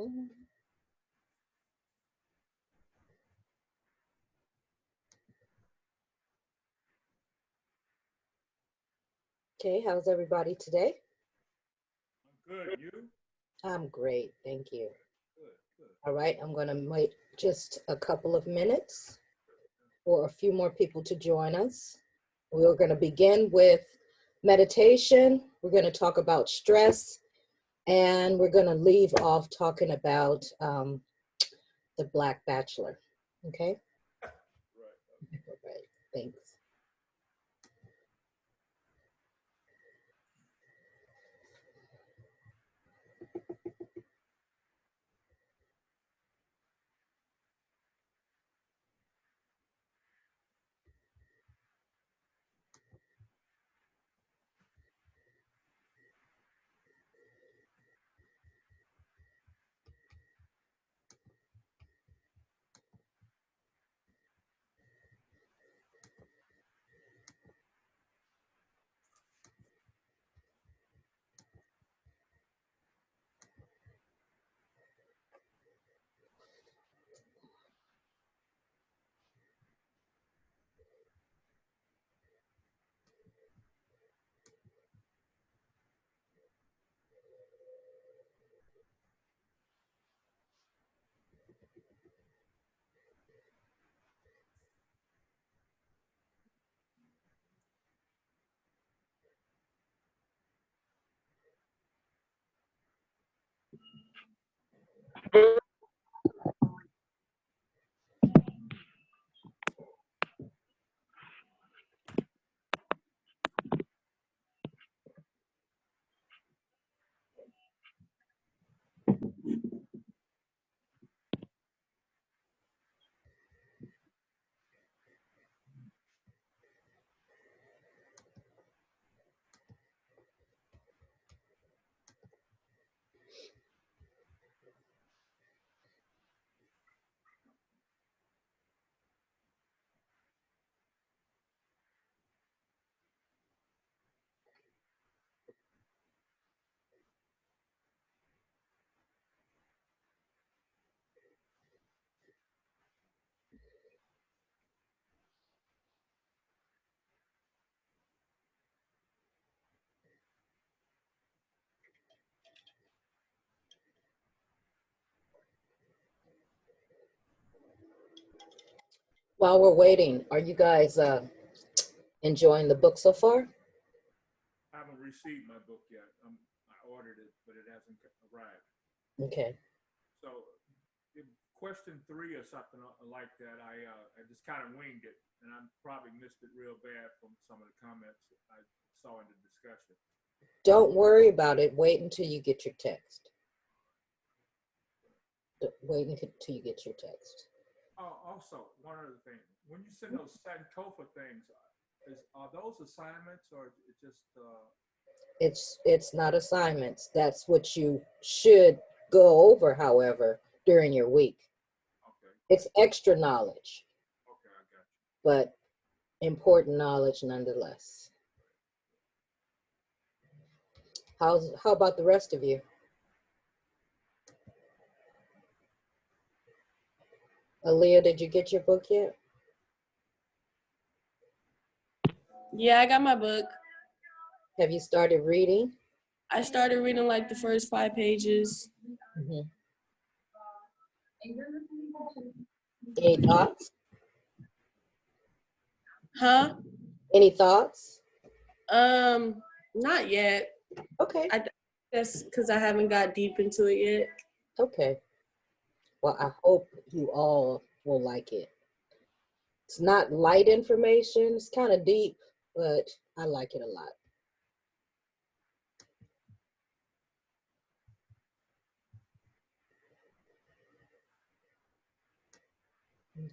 Okay, how's everybody today? I'm good. You? I'm great, thank you. Good. All right, I'm going to wait just a couple of minutes for a few more people to join us. We're going to begin with meditation. We're going to talk about stress, and we're going to leave off talking about the Black Bachelor. Okay? Right. All right, thanks. While we're waiting, are you guys enjoying the book so far? I haven't received my book yet. I ordered it, but it hasn't arrived. Okay. So, question 3 or something like that, I just kind of winged it, and I probably missed it real bad from some of the comments I saw in the discussion. Don't worry about it. Wait until you get your text. Wait until you get your text. Oh, also, one other thing. When you send those Sankofa things, are those assignments or it just... It's not assignments. That's what you should go over, however, during your week. Okay. It's extra knowledge, Okay, I got you. but important knowledge nonetheless. How about the rest of you? Aaliyah, did you get your book yet? Yeah, I got my book. Have you started reading? I started reading like the first 5 pages. Mm-hmm. Any thoughts? Huh? Any thoughts? Not yet. Okay. That's because I haven't got deep into it yet. Okay. Well, I hope you all will like it. It's not light information. It's kind of deep, but I like it a lot.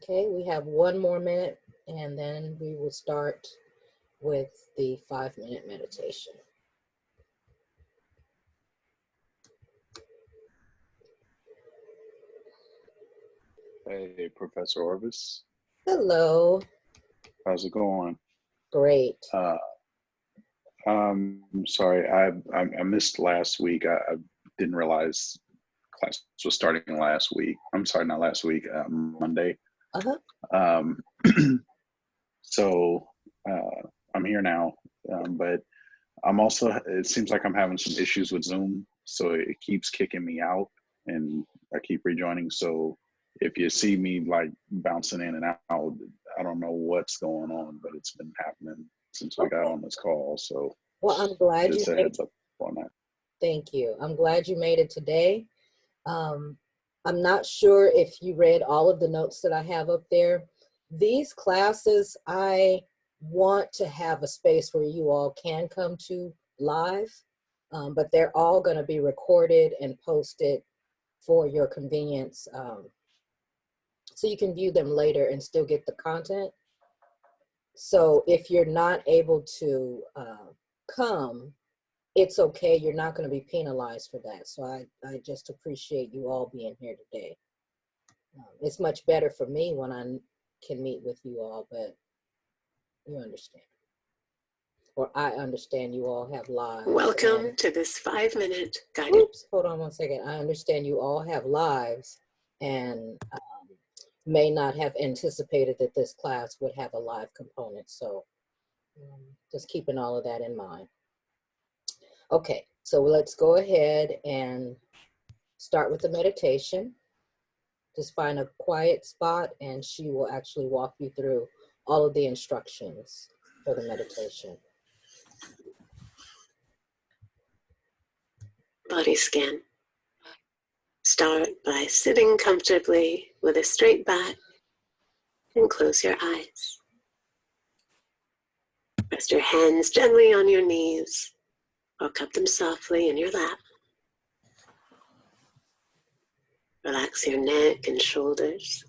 Okay, we have 1 more minute, and then we will start with the 5-minute meditation. Hey, Professor Orvis. Hello. How's it going? Great. I'm sorry, I missed last week. I didn't realize class was starting last week. I'm sorry, not last week, Monday. Uh-huh. Um, so I'm here now, but I'm also, it seems like I'm having some issues with Zoom, so it keeps kicking me out and I keep rejoining. So if you see me like bouncing in and out, I don't know what's going on, but it's been happening since we got on this call. So Well, I'm glad you just a made heads up on that. Thank you. I'm glad you made it today. I'm not sure if you read all of the notes that I have up there. These classes, I want to have a space where you all can come to live, but they're all going to be recorded and posted for your convenience, so you can view them later and still get the content. So if you're not able to come, it's okay. You're not going to be penalized for that. So I just appreciate you all being here today. It's much better for me when I can meet with you all, but you understand. Or I understand you all have lives. Welcome to this 5-minute guided. Oops, hold on one second. I understand you all have lives and may not have anticipated that this class would have a live component. So just keeping all of that in mind. Okay, so let's go ahead and start with the meditation. Just find a quiet spot and she will actually walk you through all of the instructions for the meditation. Body scan. Start by sitting comfortably with a straight back and close your eyes. Rest your hands gently on your knees or cup them softly in your lap. Relax your neck and shoulders.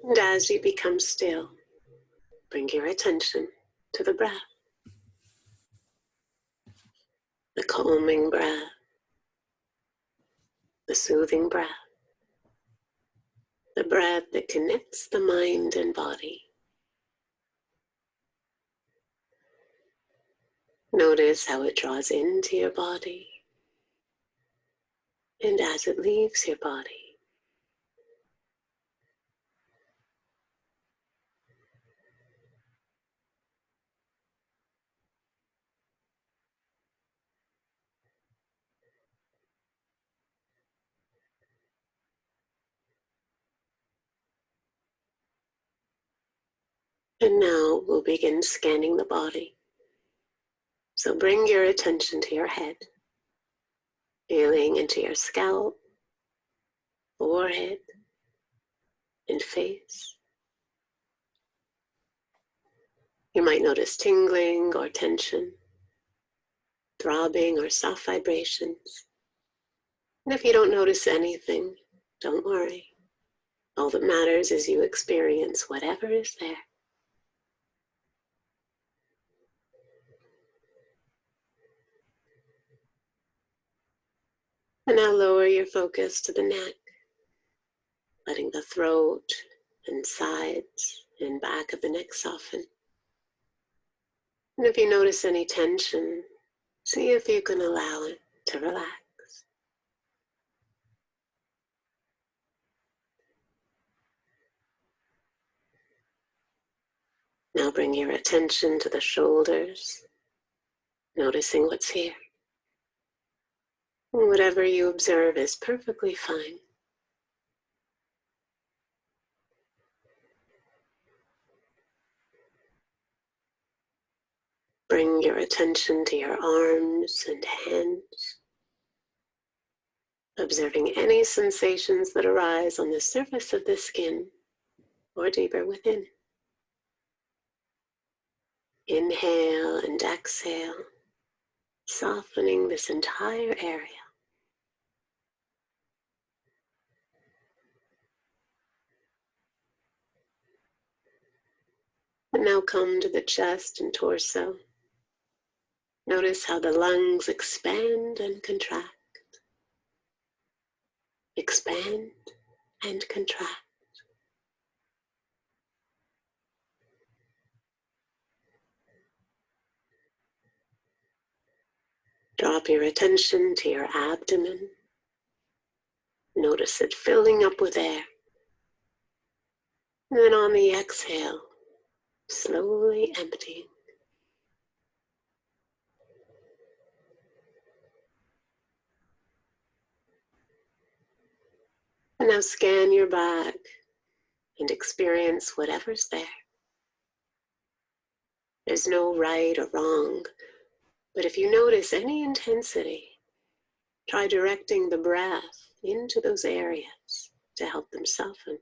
And as you become still, bring your attention to the breath. The calming breath, the soothing breath, the breath that connects the mind and body. Notice how it draws into your body and as it leaves your body. And now we'll begin scanning the body. So bring your attention to your head, feeling into your scalp, forehead, and face. You might notice tingling or tension, throbbing or soft vibrations. And if you don't notice anything, don't worry. All that matters is you experience whatever is there. And now lower your focus to the neck, letting the throat and sides and back of the neck soften. And if you notice any tension, see if you can allow it to relax. Now bring your attention to the shoulders, noticing what's here. And whatever you observe is perfectly fine. Bring your attention to your arms and hands, observing any sensations that arise on the surface of the skin or deeper within. Inhale and exhale, softening this entire area. And now come to the chest and torso. Notice how the lungs expand and contract. Expand and contract. drop your attention to your abdomen. Notice it filling up with air. And then on the exhale, slowly emptying. And now scan your back and experience whatever's there. There's no right or wrong, but if you notice any intensity, try directing the breath into those areas to help them soften.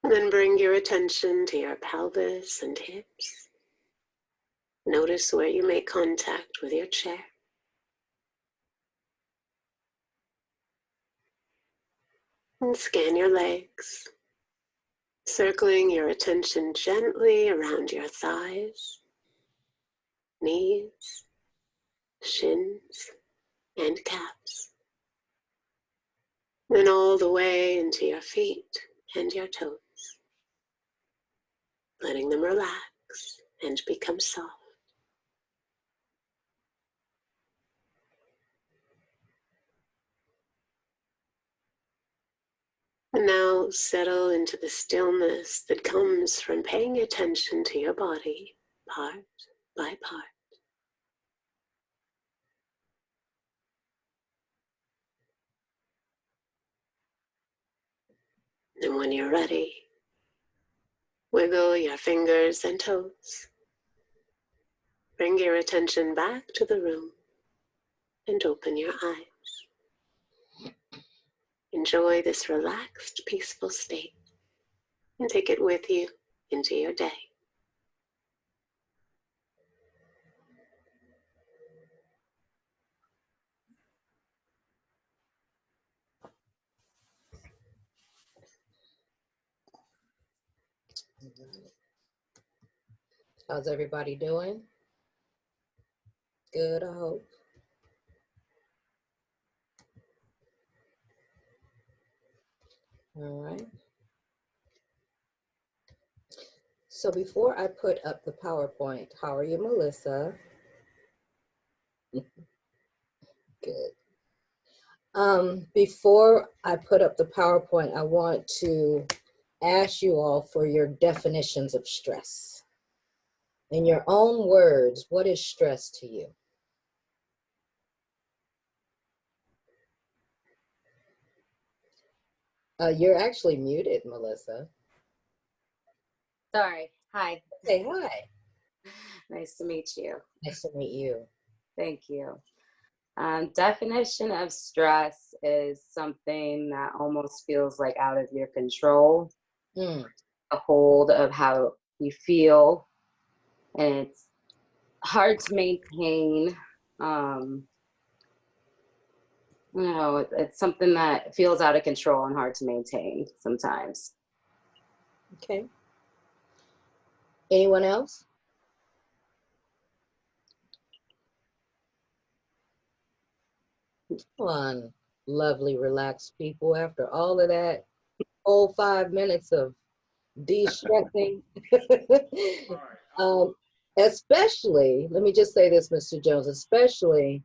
And then bring your attention to your pelvis and hips. Notice where you make contact with your chair. And scan your legs, circling your attention gently around your thighs, knees, shins, and calves. Then all the way into your feet and your toes, letting them relax and become soft. And now settle into the stillness that comes from paying attention to your body part by part. And when you're ready, wiggle your fingers and toes. Bring your attention back to the room and open your eyes. Enjoy this relaxed, peaceful state and take it with you into your day. How's everybody doing? Good, I hope. All right. So before I put up the PowerPoint, how are you, Melissa? Good. Before I put up the PowerPoint, I want to ask you all for your definitions of stress. In your own words, what is stress to you? You're actually muted, Melissa. Sorry. Hi. Say hi. Nice to meet you. Nice to meet you. Thank you. Definition of stress is something that almost feels like out of your control. Mm. A hold of how you feel, and it's hard to maintain. It's something that feels out of control and hard to maintain sometimes. Okay. Anyone else? Come on, lovely, relaxed people. After all of that, whole 5 minutes of de-stressing. Especially, let me just say this, Mr. Jones, especially,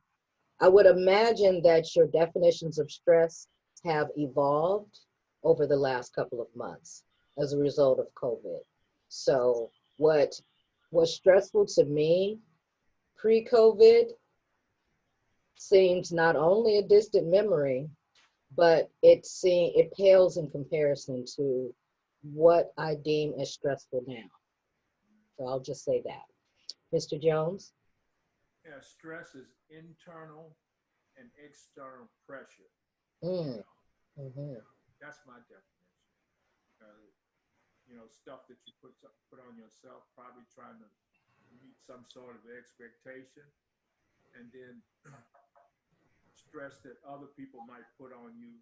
I would imagine that your definitions of stress have evolved over the last couple of months as a result of COVID. So what was stressful to me pre-COVID seems not only a distant memory, but it pales in comparison to what I deem as stressful now. So I'll just say that. Mr. Jones? Yeah, stress is internal and external pressure. Mm. Mm-hmm. That's my definition. Stuff that you put on yourself, probably trying to meet some sort of expectation, and then stress that other people might put on you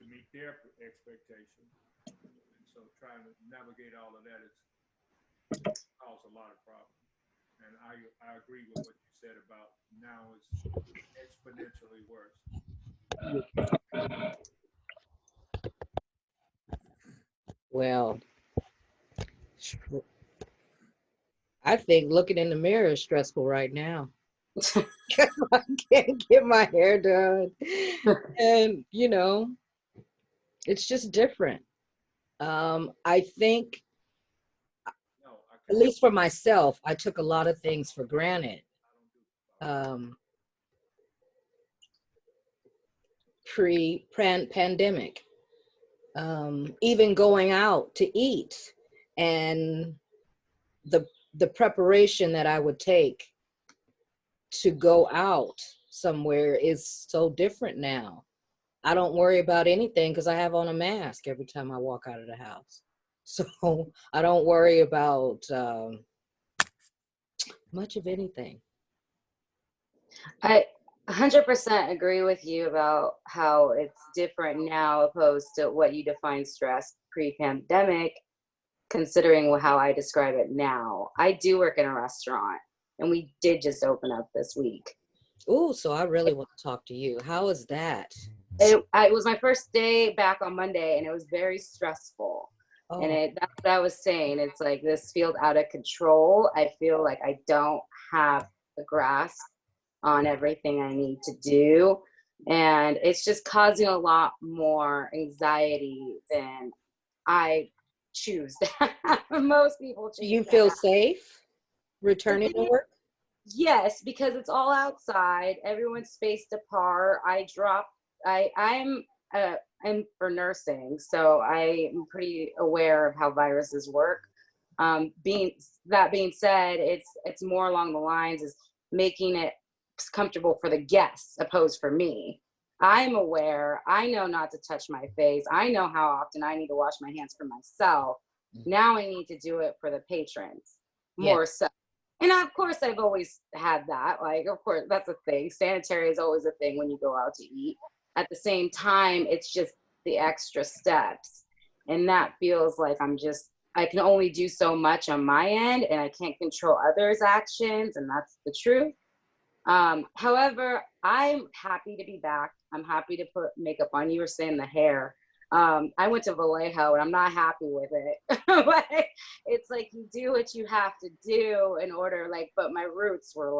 to meet their expectation. And so trying to navigate all of that is cause a lot of problems. And I agree with what you said about now it's exponentially worse. Well, I think looking in the mirror is stressful right now. I can't get my hair done. And, it's just different. I think, No, I at least for myself, I took a lot of things for granted. Pre-pandemic, even going out to eat and the preparation that I would take to go out somewhere is so different now. I don't worry about anything because I have on a mask every time I walk out of the house. So I don't worry about much of anything. I 100% agree with you about how it's different now opposed to what you define stress pre-pandemic, considering how I describe it now. I do work in a restaurant, and we did just open up this week. Oh, so I really want to talk to you. How is that? It was my first day back on Monday, and it was very stressful. Oh. And that's what I was saying. It's like this feels out of control. I feel like I don't have a grasp on everything I need to do. And it's just causing a lot more anxiety than I choose to have. Most people choose. Do you feel safe returning to work? Yes, because it's all outside. Everyone's spaced apart. I'm for nursing, so I'm pretty aware of how viruses work. Being said, it's more along the lines is making it comfortable for the guests opposed for me. I'm aware. I know not to touch my face. I know how often I need to wash my hands for myself. Now I need to do it for the patrons more so. And of course, I've always had that. Like, of course, that's a thing. Sanitary is always a thing when you go out to eat. At the same time, it's just the extra steps. And that feels like I can only do so much on my end, and I can't control others' actions, and that's the truth. However, I'm happy to be back. I'm happy to put makeup on. You were saying the hair. I went to Vallejo, and I'm not happy with it. But it's like you do what you have to do in order, but my roots were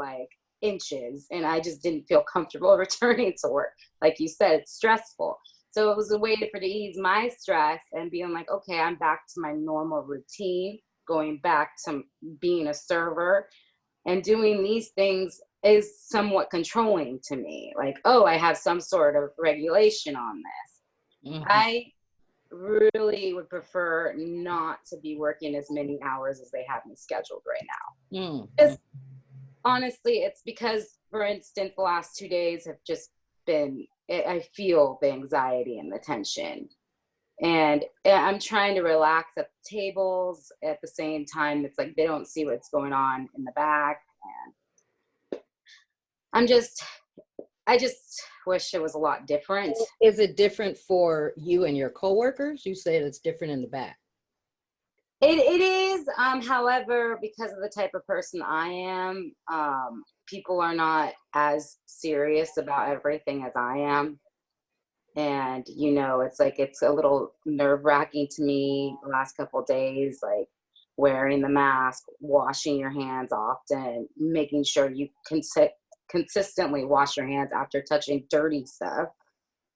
inches, and I just didn't feel comfortable returning to work. Like you said, it's stressful. So it was a way to ease my stress and being like, okay, I'm back to my normal routine, going back to being a server, and doing these things is somewhat controlling to me. Like, oh, I have some sort of regulation on this. Mm-hmm. I really would prefer not to be working as many hours as they have me scheduled right now. Mm-hmm. Because honestly, it's because, for instance, the last 2 days have just been, I feel the anxiety and the tension. And I'm trying to relax at the tables. At the same time, it's like they don't see what's going on in the back. And I just wish it was a lot different. Is it different for you and your coworkers? You said it's different in the back. It is. However, because of the type of person I am, people are not as serious about everything as I am. And, it's a little nerve-wracking to me the last couple of days, like wearing the mask, washing your hands often, making sure you consistently wash your hands after touching dirty stuff.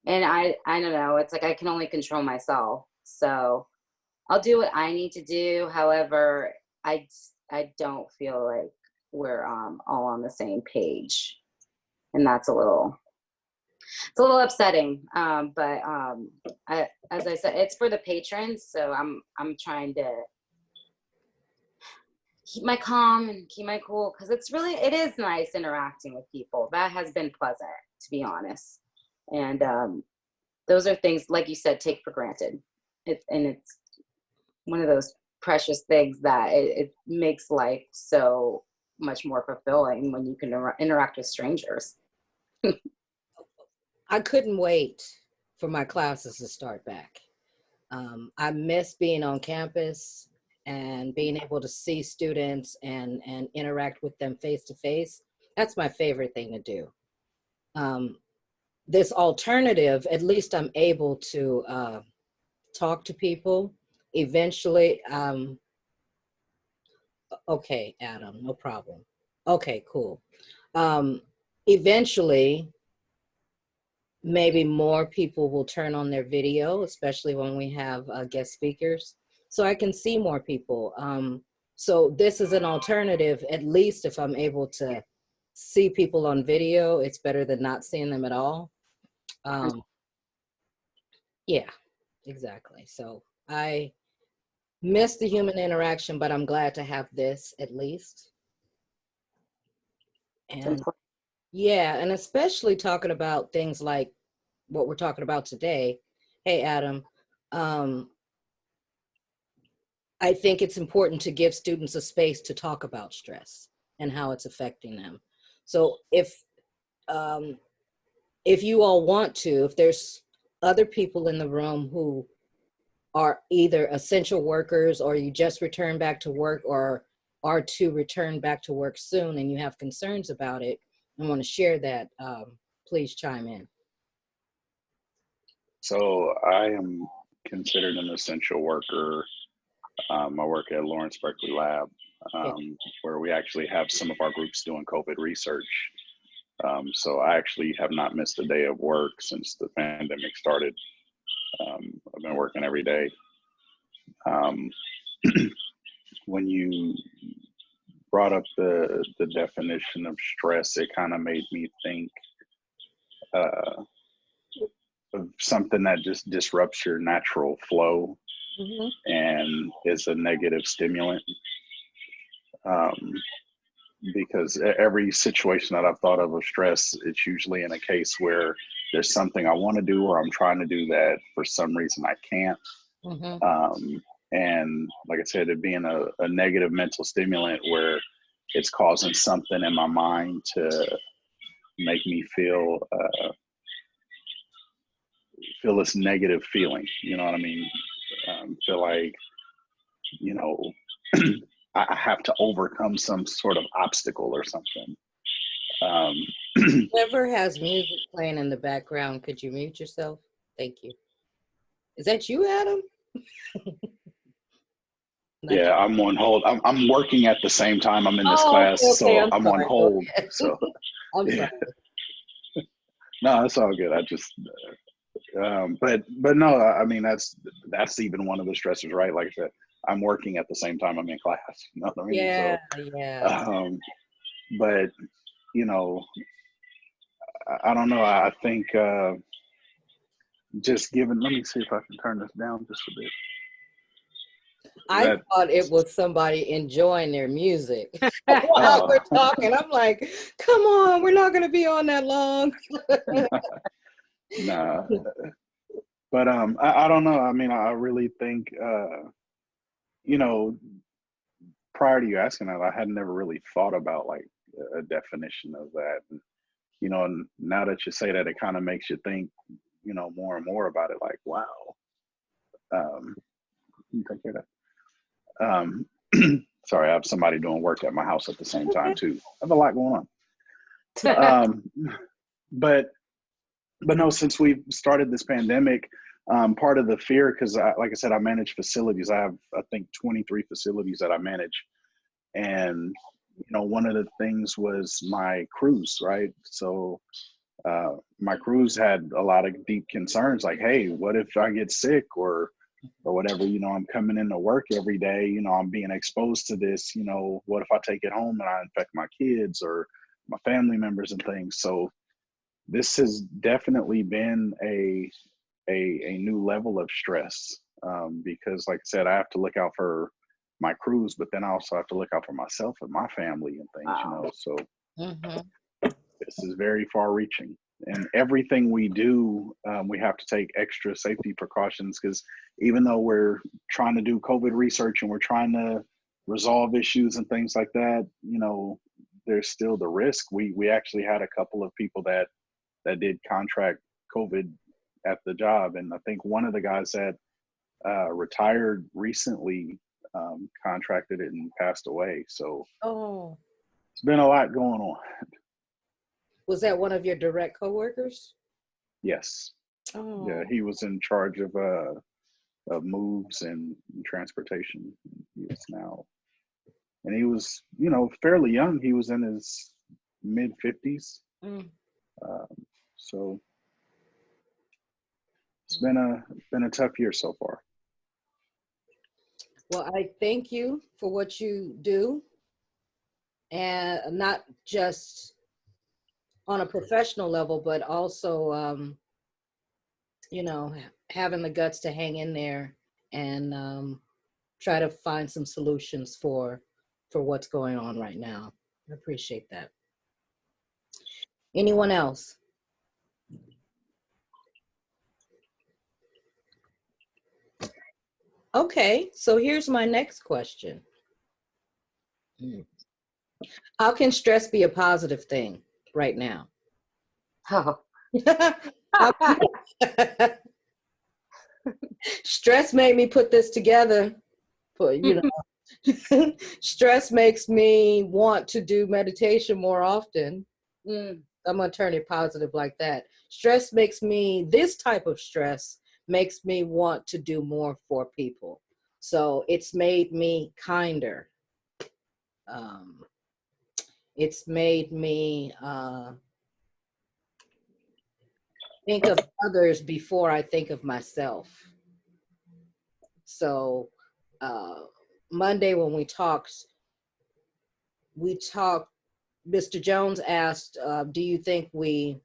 And I don't know, it's like I can only control myself. So I'll do what I need to do. However, I don't feel like we're all on the same page. And that's it's a little upsetting. But as I said, it's for the patrons. So I'm trying to keep my calm and keep my cool, because it is nice interacting with people. That has been pleasant, to be honest. And those are things, like you said, take for granted. It's one of those precious things that it makes life so much more fulfilling when you can interact with strangers. I couldn't wait for my classes to start back. I miss being on campus and being able to see students and interact with them face to face. That's my favorite thing to do. This alternative, at least I'm able to talk to people. eventually, okay, Adam, no problem. Okay, cool. Eventually, maybe more people will turn on their video, especially when we have guest speakers, so I can see more people. So this is an alternative, at least if I'm able to see people on video, it's better than not seeing them at all. Yeah, exactly. So I miss the human interaction, but I'm glad to have this at least. And yeah, and especially talking about things like what we're talking about today. Hey, Adam, I think it's important to give students a space to talk about stress and how it's affecting them. So if you all want to, if there's other people in the room who are either essential workers or you just returned back to work or are to return back to work soon and you have concerns about it and want to share that, please chime in. So I am considered an essential worker. I work at Lawrence Berkeley Lab, where we actually have some of our groups doing COVID research. So I actually have not missed a day of work since the pandemic started. I've been working every day. When you brought up the definition of stress, it kind of made me think of something that just disrupts your natural flow and is a negative stimulant. Because every situation that I've thought of stress, it's usually in a case where there's something I want to do or I'm trying to do that for some reason I can't. And like I said, it being a negative mental stimulant where it's causing something in my mind to make me feel this negative feeling. You know what I mean? Feel like, you know, I have to overcome some sort of obstacle or something. Whoever has music playing in the background, could you mute yourself? Thank you. Is that you, Adam? Yeah, I'm on hold. I'm working at the same time I'm in this class, okay, so I'm on hold. So I'm sorry. No, it's all good. I just, but no, I mean that's even one of the stressors, right? Like I said, I'm working at the same time I'm in class. You know what I mean? Yeah, so, yeah. But you know, I don't know. I think just given. Let me see if I can turn this down just a bit. I thought it was somebody enjoying their music. While we're talking, I'm like, come on, we're not going to be on that long. Nah, but I don't know. I mean, I really think, you know, prior to you asking that, I had never really thought about like a definition of that. And, you know, and now that you say that, it kind of makes you think, you know, more and more about it. Like, wow. You take care of that. Sorry, I have somebody doing work at my house at the same time too. I have a lot going on. But no, since we've started this pandemic, part of the fear, because like I said, I manage facilities. I have, I think, 23 facilities that I manage. And, you know, one of the things was my crews, right? So my crews had a lot of deep concerns, like, hey, what if I get sick or whatever, you know, I'm coming into work every day, you know, I'm being exposed to this, you know, what if I take it home and I infect my kids or my family members and things? So this has definitely been a new level of stress, because like I said, I have to look out for my crews, but then I also have to look out for myself and my family and things, you know, so this is very far reaching. And everything we do, we have to take extra safety precautions, because even though we're trying to do COVID research and we're trying to resolve issues and things like that, you know, there's still the risk. We actually had a couple of people that did contract COVID at the job. And I think one of the guys that retired recently contracted it and passed away. So it's been a lot going on. Was that one of your direct coworkers? Yes. Oh. Yeah, he was in charge of of moves and transportation. He is now, and he was, you know, fairly young. He was in his mid 50s. Mm. So it's been a tough year so far. Well, I thank you for what you do, and not just on a professional level, but also, you know, having the guts to hang in there and try to find some solutions for what's going on right now. I appreciate that. Anyone else? Okay, so here's my next question. How can stress be a positive thing right now? Oh. Stress made me put this together. But, you know, stress makes me want to do meditation more often. I'm gonna turn it positive like that. Stress makes me, this type of stress makes me want to do more for people. So it's made me kinder. It's made me think of others before I think of myself. So Monday when we talked, Mr. Jones asked, do you think we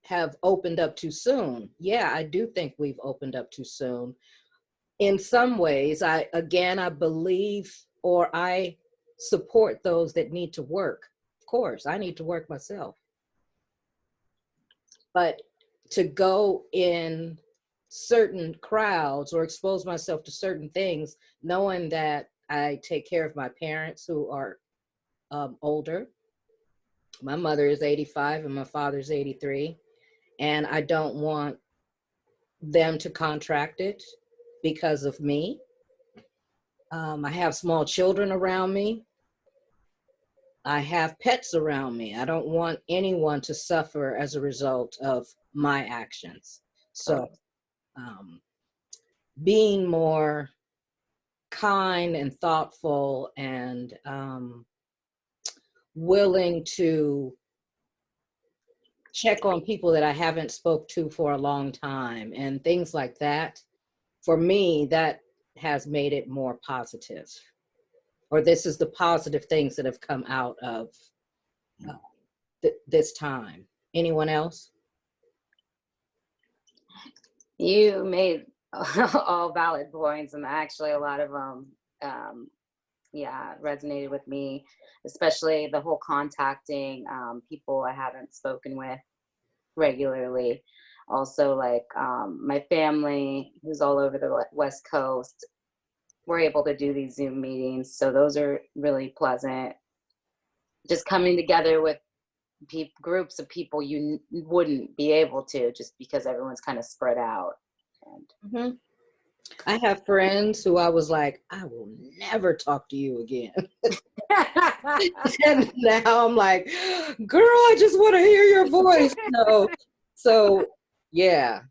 have opened up too soon? Yeah, I do think we've opened up too soon. In some ways, I believe, or I support those that need to work. Of course, I need to work myself. But to go in certain crowds or expose myself to certain things, knowing that I take care of my parents who are older. My mother is 85 and my father's 83. And I don't want them to contract it because of me. I have small children around me. I have pets around me. I don't want anyone to suffer as a result of my actions. So being more kind and thoughtful and willing to check on people that I haven't spoke to for a long time and things like that, for me, that has made it more positive. Or this is the positive things that have come out of this time. Anyone else? You made all valid points, and actually a lot of them, yeah, resonated with me, especially the whole contacting people I haven't spoken with regularly. Also, like my family, who's all over the West Coast, we're able to do these Zoom meetings, so those are really pleasant. Just coming together with groups of people you wouldn't be able to, just because everyone's kind of spread out. And I have friends who I was like, I will never talk to you again. And now I'm like, girl, I just want to hear your voice. So yeah.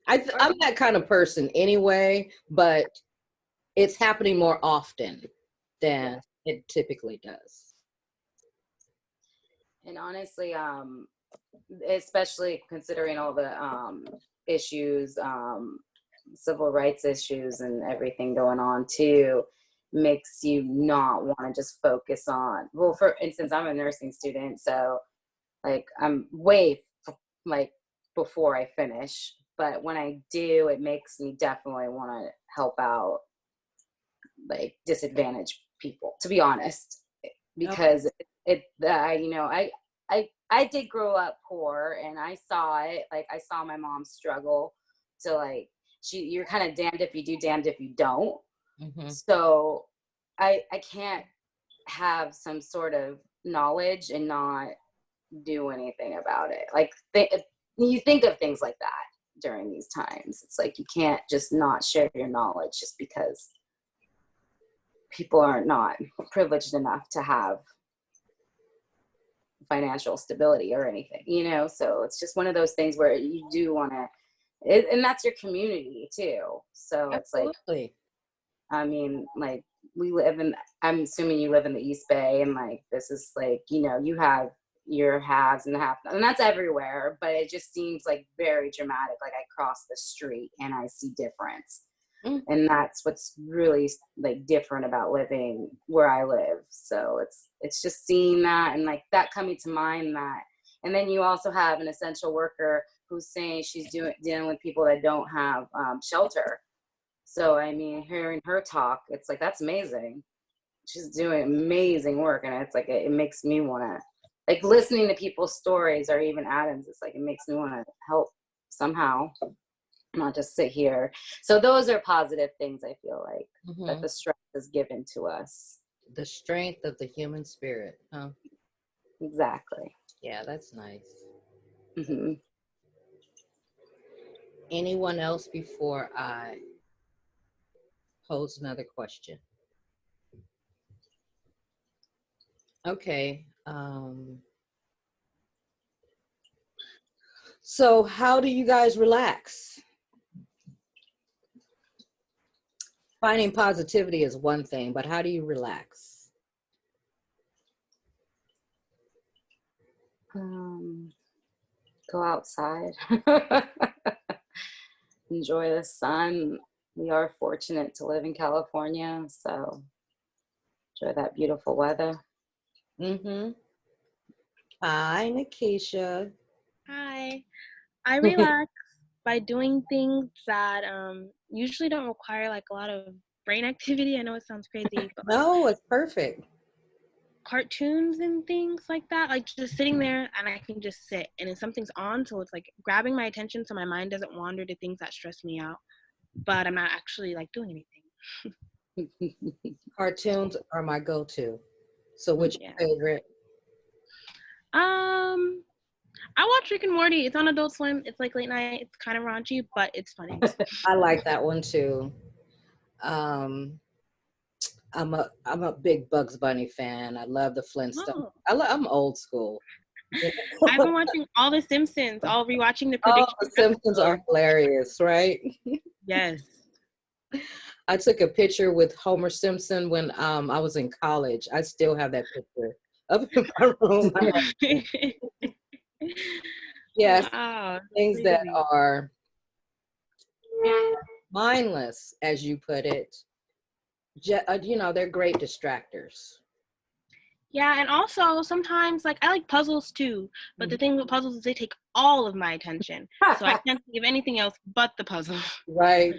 I'm that kind of person anyway, but it's happening more often than it typically does. And honestly, especially considering all the issues, civil rights issues and everything going on too, makes you not want to just focus on, well, for instance, I'm a nursing student, so like I'm way like before I finish, but when I do, it makes me definitely want to help out like disadvantaged people, to be honest, because you know, I did grow up poor, and I saw it. Like I saw my mom struggle. So like you're kind of damned if you do, damned if you don't. So I can't have some sort of knowledge and not do anything about it. Like you think of things like that during these times. It's like you can't just not share your knowledge just because people are not privileged enough to have financial stability or anything, you know? So it's just one of those things where you do want to and that's your community too. So it's like, Absolutely. I mean, like we live in, I'm assuming you live in the East Bay, and like this is like, you know, you have your haves and the have, and that's everywhere, but it just seems like very dramatic. Like I cross the street and I see difference. And that's what's really like different about living where I live. So it's just seeing that and like that coming to mind that. And then you also have an essential worker who's saying she's dealing with people that don't have shelter. So I mean, hearing her talk, it's like that's amazing. She's doing amazing work, and it's like it makes me want to, like, listening to people's stories or even Adam's. It's like it makes me want to help somehow, not just sit here. So those are positive things I feel like that the stress is given to us. The strength of the human spirit, huh? Exactly. Yeah, that's nice. Mm-hmm. Anyone else before I pose another question? Okay. So how do you guys relax? Finding positivity is one thing, but how do you relax? Go outside. Enjoy the sun. We are fortunate to live in California, so enjoy that beautiful weather. Hi, Nikisha. Hi. I relax by doing things that usually don't require like a lot of brain activity. I know it sounds crazy, but No, it's perfect. cartoons and things like that, like just sitting there and I can just sit and if something's on, so it's like grabbing my attention so my mind doesn't wander to things that stress me out, but I'm not actually like doing anything. Cartoons are my go-to. So which your favorite? I watch Rick and Morty. It's on Adult Swim. It's like late night. It's kind of raunchy, but it's funny. I like that one too. I'm a big Bugs Bunny fan. I love the Flintstones. Oh. I'm old school. I've been watching all the Simpsons, all rewatching the Oh, predictions. the Simpsons are hilarious, right? Yes. I took a picture with Homer Simpson when I was in college. I still have that picture up in my room. Yes, Wow. things that are mindless, as you put it. You know, they're great distractors. Yeah, and also sometimes like I like puzzles too, but the thing with puzzles is they take all of my attention, so I can't think of anything else but the puzzle. Right.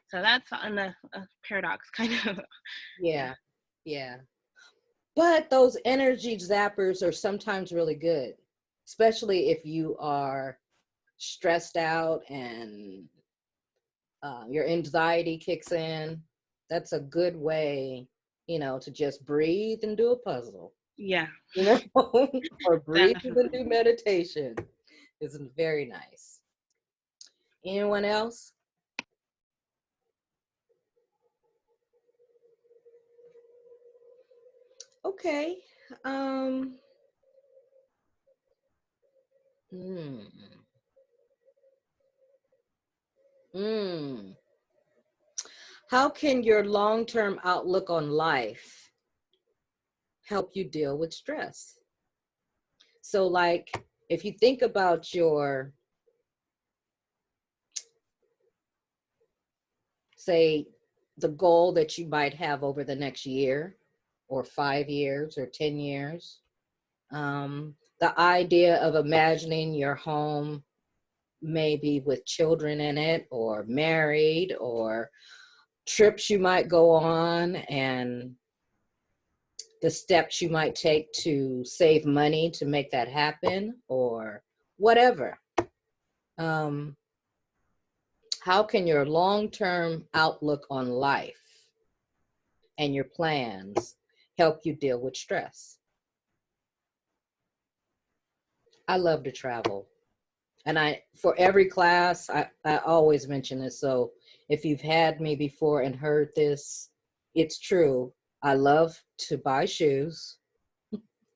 So that's a paradox, kind of. Yeah. But those energy zappers are sometimes really good, especially if you are stressed out and your anxiety kicks in. That's a good way, you know, to just breathe and do a puzzle. Yeah. You know, or breathe Definitely. and do meditation. It's very nice. Anyone else? Okay. How can your long-term outlook on life help you deal with stress? So like, if you think about your, say, the goal that you might have over the next year or 5 years or 10 years, the idea of imagining your home maybe with children in it or married or trips you might go on and the steps you might take to save money to make that happen or whatever. How can your long-term outlook on life and your plans help you deal with stress? I love to travel. And for every class, I always mention this. So if you've had me before and heard this, it's true. I love to buy shoes.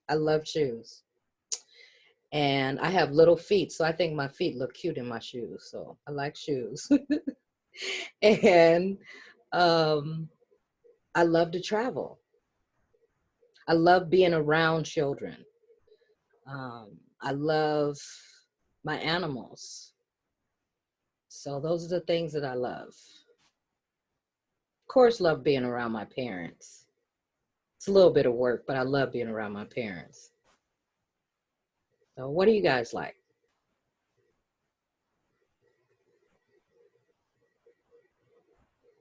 I love shoes. And I have little feet, so I think my feet look cute in my shoes. So I like shoes. And I love to travel. I love being around children. I love my animals. So those are the things that I love. Of course, love being around my parents. It's a little bit of work, but I love being around my parents. So what do you guys like?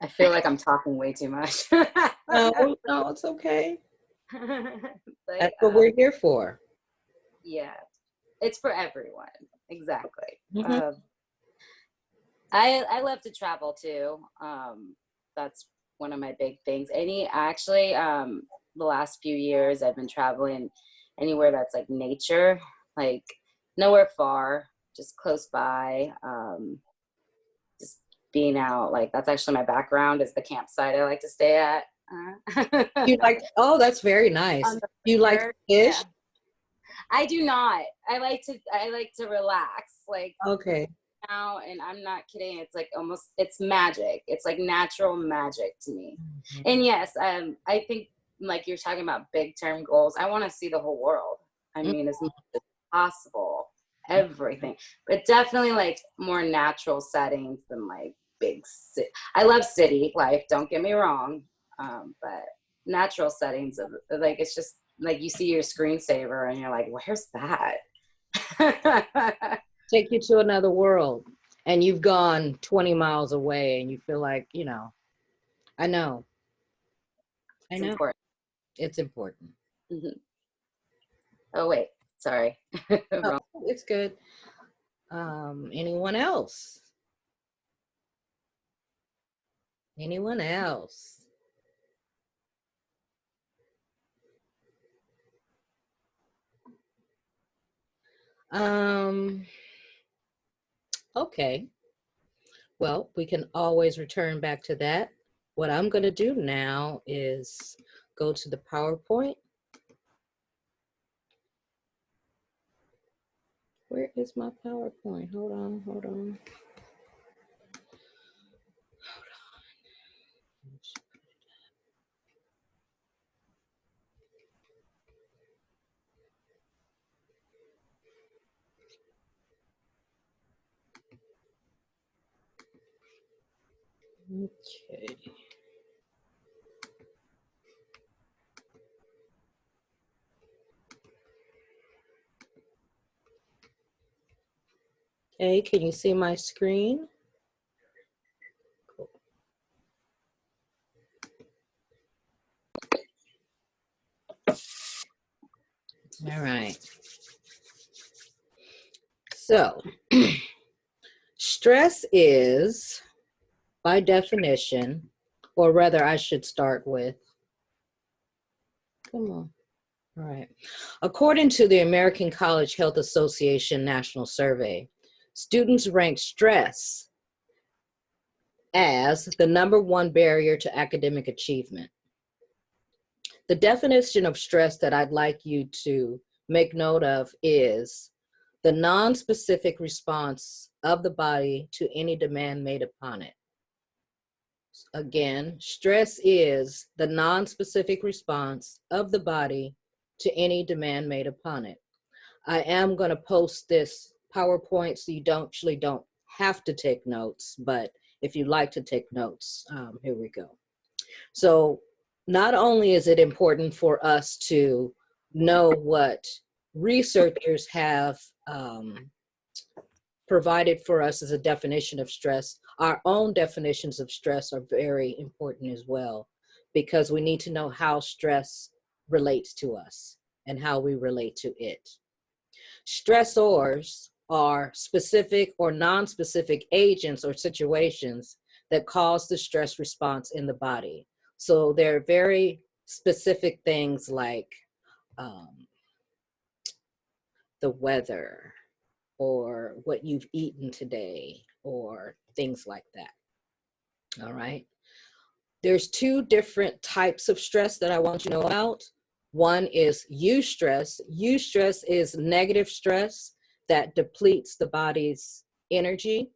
I feel like I'm talking way too much. No, no, it's okay. But, That's what we're here for. yeah, it's for everyone. Exactly. Mhm. I love to travel too. That's one of my big things. Actually, the last few years I've been traveling anywhere that's like nature, like nowhere far, just close by. Just being out, like that's actually my background is the campsite I like to stay at. You like, oh, that's very nice. On the You like river, fish? yeah. I do not. I like to relax, like Okay. now, and I'm not kidding. It's like almost, it's magic. It's like natural magic to me. And yes, I think like you're talking about big term goals. I want to see the whole world. I mean, as much as possible, everything, but definitely like more natural settings than like big city. I love city life. Don't get me wrong, but natural settings of like it's just like you see your screensaver and you're like, where's that? Take you to another world, and you've gone 20 miles away, and you feel like, I know. It's important. It's important. Mm-hmm. Oh wait, sorry. Oh, it's good. Anyone else? Anyone else? Okay. Well, we can always return back to that. What I'm going to do now is go to the PowerPoint. Where is my PowerPoint? Hold on, hold on. Okay. Okay, can you see my screen? Cool. All right. So, stress is, by definition, or rather I should start with, come on. All right. According to the American College Health Association National Survey, students rank stress as the #1 barrier to academic achievement. The definition of stress that I'd like you to make note of is the non-specific response of the body to any demand made upon it. Again, stress is the non-specific response of the body to any demand made upon it. I am going to post this PowerPoint so you actually don't have to take notes, but if you'd like to take notes, here we go. So not only is it important for us to know what researchers have provided for us as a definition of stress, our own definitions of stress are very important as well, because we need to know how stress relates to us and how we relate to it. Stressors are specific or non-specific agents or situations that cause the stress response in the body. So they're very specific things like the weather, or what you've eaten today, or things like that. All right. There's 2 different types of stress that I want you to know about. One is eustress. Eustress is negative stress that depletes the body's energy.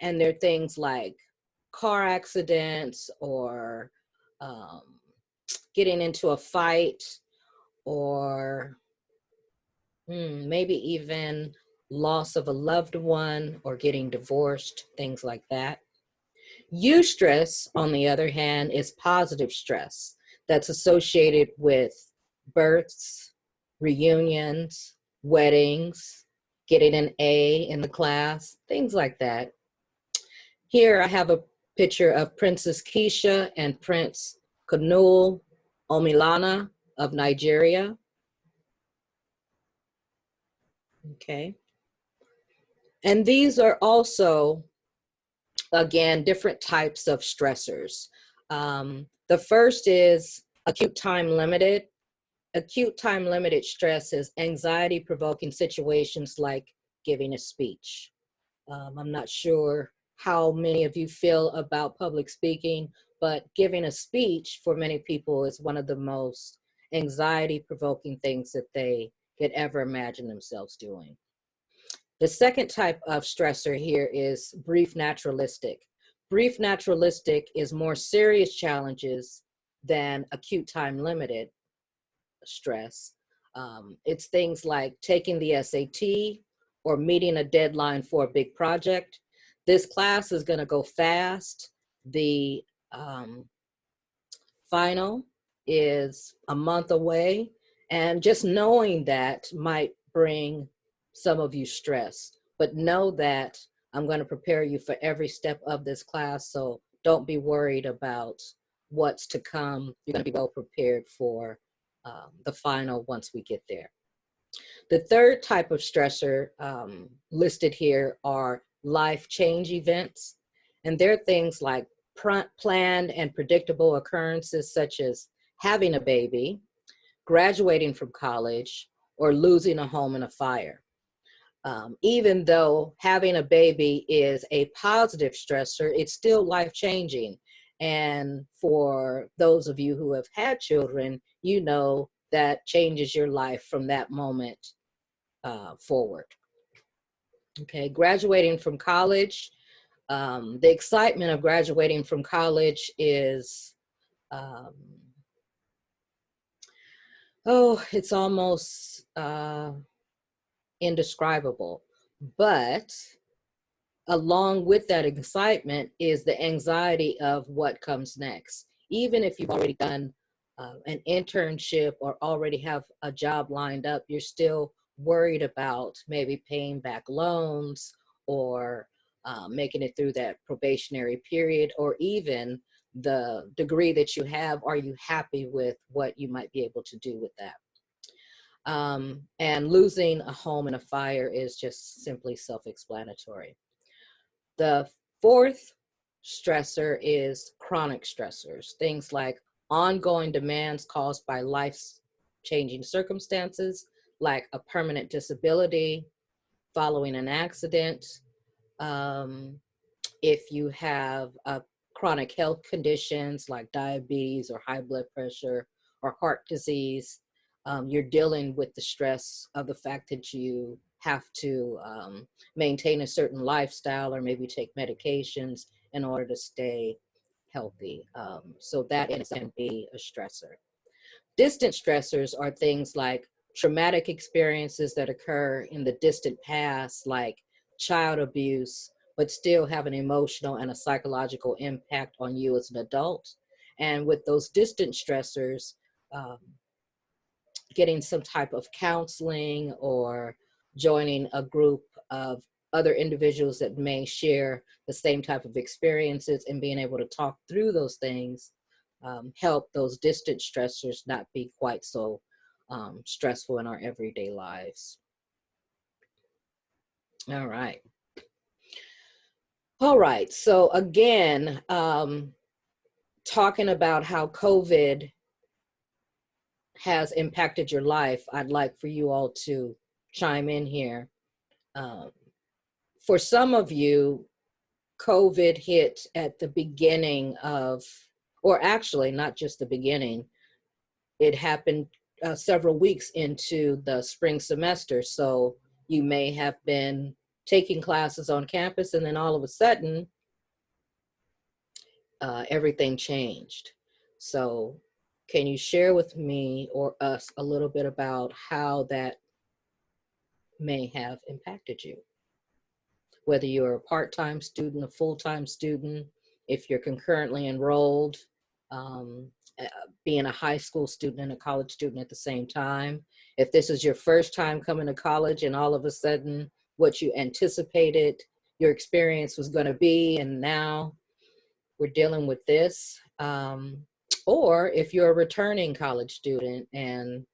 And there are things like car accidents or getting into a fight or maybe even loss of a loved one or getting divorced, things like that. Eustress, on the other hand, is positive stress that's associated with births, reunions, weddings, getting an A in the class, things like that. Here I have a picture of Princess Keisha and Prince Kanul Omilana of Nigeria. Okay. And these are also, again, different types of stressors. The first is acute time limited. Acute time limited stress is anxiety provoking situations like giving a speech. I'm not sure how many of you feel about public speaking, but giving a speech for many people is one of the most anxiety provoking things that they could ever imagine themselves doing. The second type of stressor here is brief naturalistic. Brief naturalistic is more serious challenges than acute time limited stress. It's things like taking the SAT or meeting a deadline for a big project. This class is going to go fast. The final is a month away, and just knowing that might bring some of you stress, but know that I'm going to prepare you for every step of this class, so don't be worried about what's to come. You're going to be well prepared for the final once we get there. The third type of stressor listed here are life change events, and they're things like planned and predictable occurrences such as having a baby, graduating from college, or losing a home in a fire. Even though having a baby is a positive stressor, it's still life-changing. And for those of you who have had children, you know that changes your life from that moment forward. Okay, graduating from college. The excitement of graduating from college is, it's almost indescribable. But along with that excitement is the anxiety of what comes next. Even if you've already done an internship or already have a job lined up, you're still worried about maybe paying back loans or making it through that probationary period, or even the degree that you have, are you happy with what you might be able to do with that? And losing a home in a fire is just simply self-explanatory. The fourth stressor is chronic stressors, things like ongoing demands caused by life-changing circumstances, like a permanent disability following an accident. If you have chronic health conditions like diabetes or high blood pressure or heart disease, you're dealing with the stress of the fact that you have to maintain a certain lifestyle or maybe take medications in order to stay healthy. So that can be a stressor. Distant stressors are things like traumatic experiences that occur in the distant past, like child abuse, but still have an emotional and a psychological impact on you as an adult. And with those distant stressors, getting some type of counseling or joining a group of other individuals that may share the same type of experiences and being able to talk through those things help those distant stressors not be quite so stressful in our everyday lives. All right. All right, so again, talking about how COVID has impacted your life, I'd like for you all to chime in here. For some of you, COVID hit at the beginning of, or actually not just the beginning, it happened several weeks into the spring semester. So you may have been taking classes on campus, and then all of a sudden, everything changed. So can you share with me or us a little bit about how that may have impacted you? Whether you're a part-time student, a full-time student, if you're concurrently enrolled, um, being a high school student and a college student at the same time. If this is your first time coming to college and all of a sudden what you anticipated your experience was going to be, and now we're dealing with this. Or if you're a returning college student and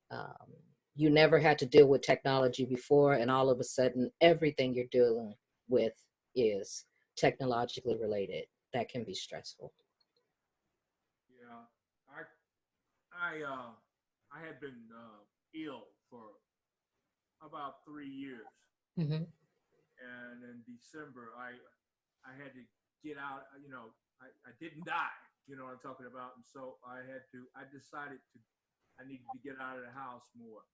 um, you never had to deal with technology before, and all of a sudden everything you're dealing with is technologically related, that can be stressful. Yeah, I had been ill for about 3 years, Mm-hmm. and in December I had to get out. I didn't die. You know what I'm talking about, and so I decided I needed to get out of the house more.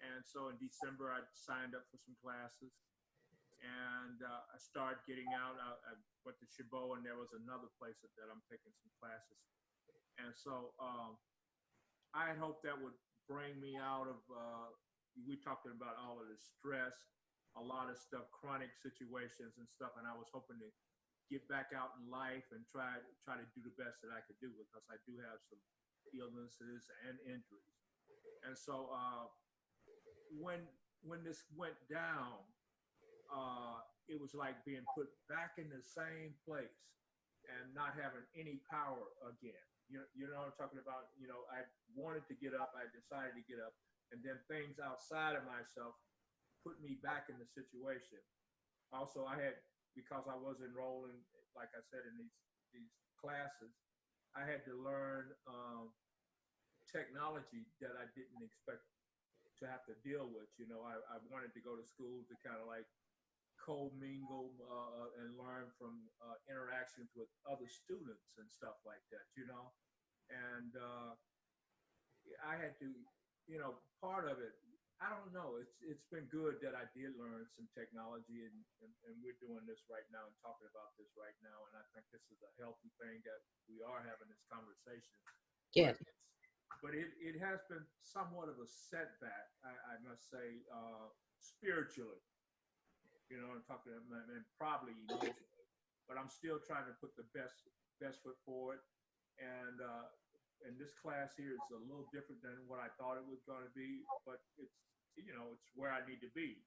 And so in December, I signed up for some classes, and I started getting out. I went to Chabot, and there was another place that I'm taking some classes. And so I had hoped that would bring me out of, we talking about all of the stress, a lot of stuff, chronic situations and stuff, and I was hoping to get back out in life and try to do the best that I could do, because I do have some illnesses and injuries. And so when this went down, it was like being put back in the same place and not having any power again. You know what I'm talking about? I wanted to get up, I decided to get up, and then things outside of myself put me back in the situation. Also, because I was enrolling, like I said, in these classes, I had to learn technology that I didn't expect to have to deal with. I wanted to go to school to kind of like co-mingle and learn from interactions with other students and stuff like that, and I had to, part of it, I don't know, it's been good that I did learn some technology, and we're doing this right now and talking about this right now, and I think this is a healthy thing that we are having this conversation. Yeah. But it has been somewhat of a setback, I must say, spiritually. I'm talking about, and probably emotionally. But I'm still trying to put the best foot forward. And this class here is a little different than what I thought it was going to be. But it's where I need to be.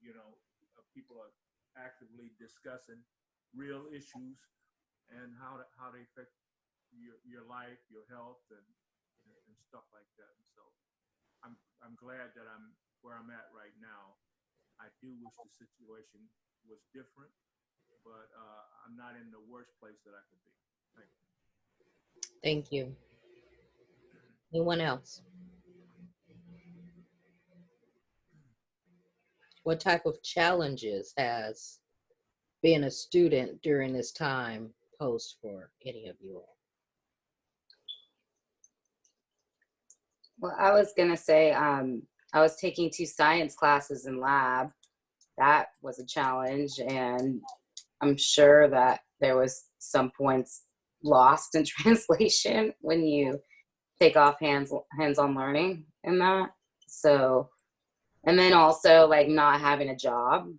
People are actively discussing real issues and how they affect your life, your health, and stuff like that. And so I'm glad that I'm where I'm at right now. I do wish the situation was different, but I'm not in the worst place that I could be. Thank you. Thank you. Anyone else? What type of challenges has being a student during this time posed for any of you all? Well, I was gonna say, I was taking 2 science classes in lab. That was a challenge, and I'm sure that there was some points lost in translation when you take off hands-on learning in that. So, and then also like not having a job,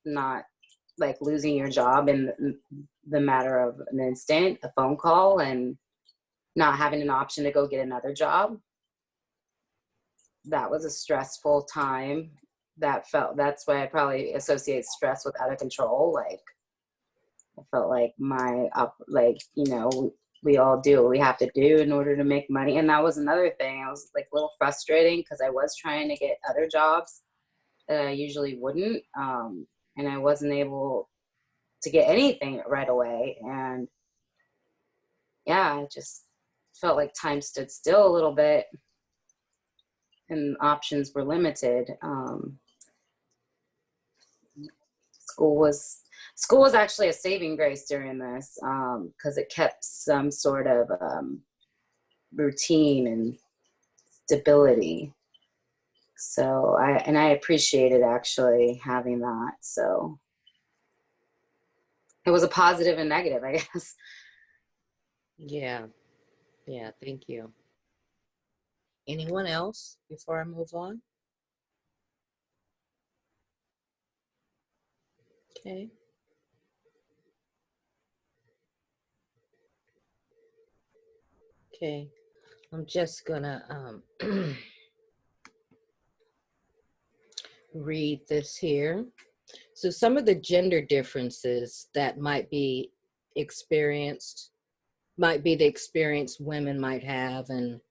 not like losing your job in the matter of an instant, a phone call, and not having an option to go get another job. That was a stressful time. That's why I probably associate stress with out of control. Like I felt like we all do what we have to do in order to make money. And that was another thing. I was like a little frustrating because I was trying to get other jobs that I usually wouldn't. And I wasn't able to get anything right away. And yeah, I just felt like time stood still a little bit and options were limited. School was actually a saving grace during this, because it kept some sort of routine and stability. So I appreciated actually having that. So it was a positive and negative, I guess. Yeah. Yeah. Thank you. Anyone else before I move on? Okay. Okay. I'm just gonna read this here. So some of the gender differences that might be experienced, might be the experience women might have, and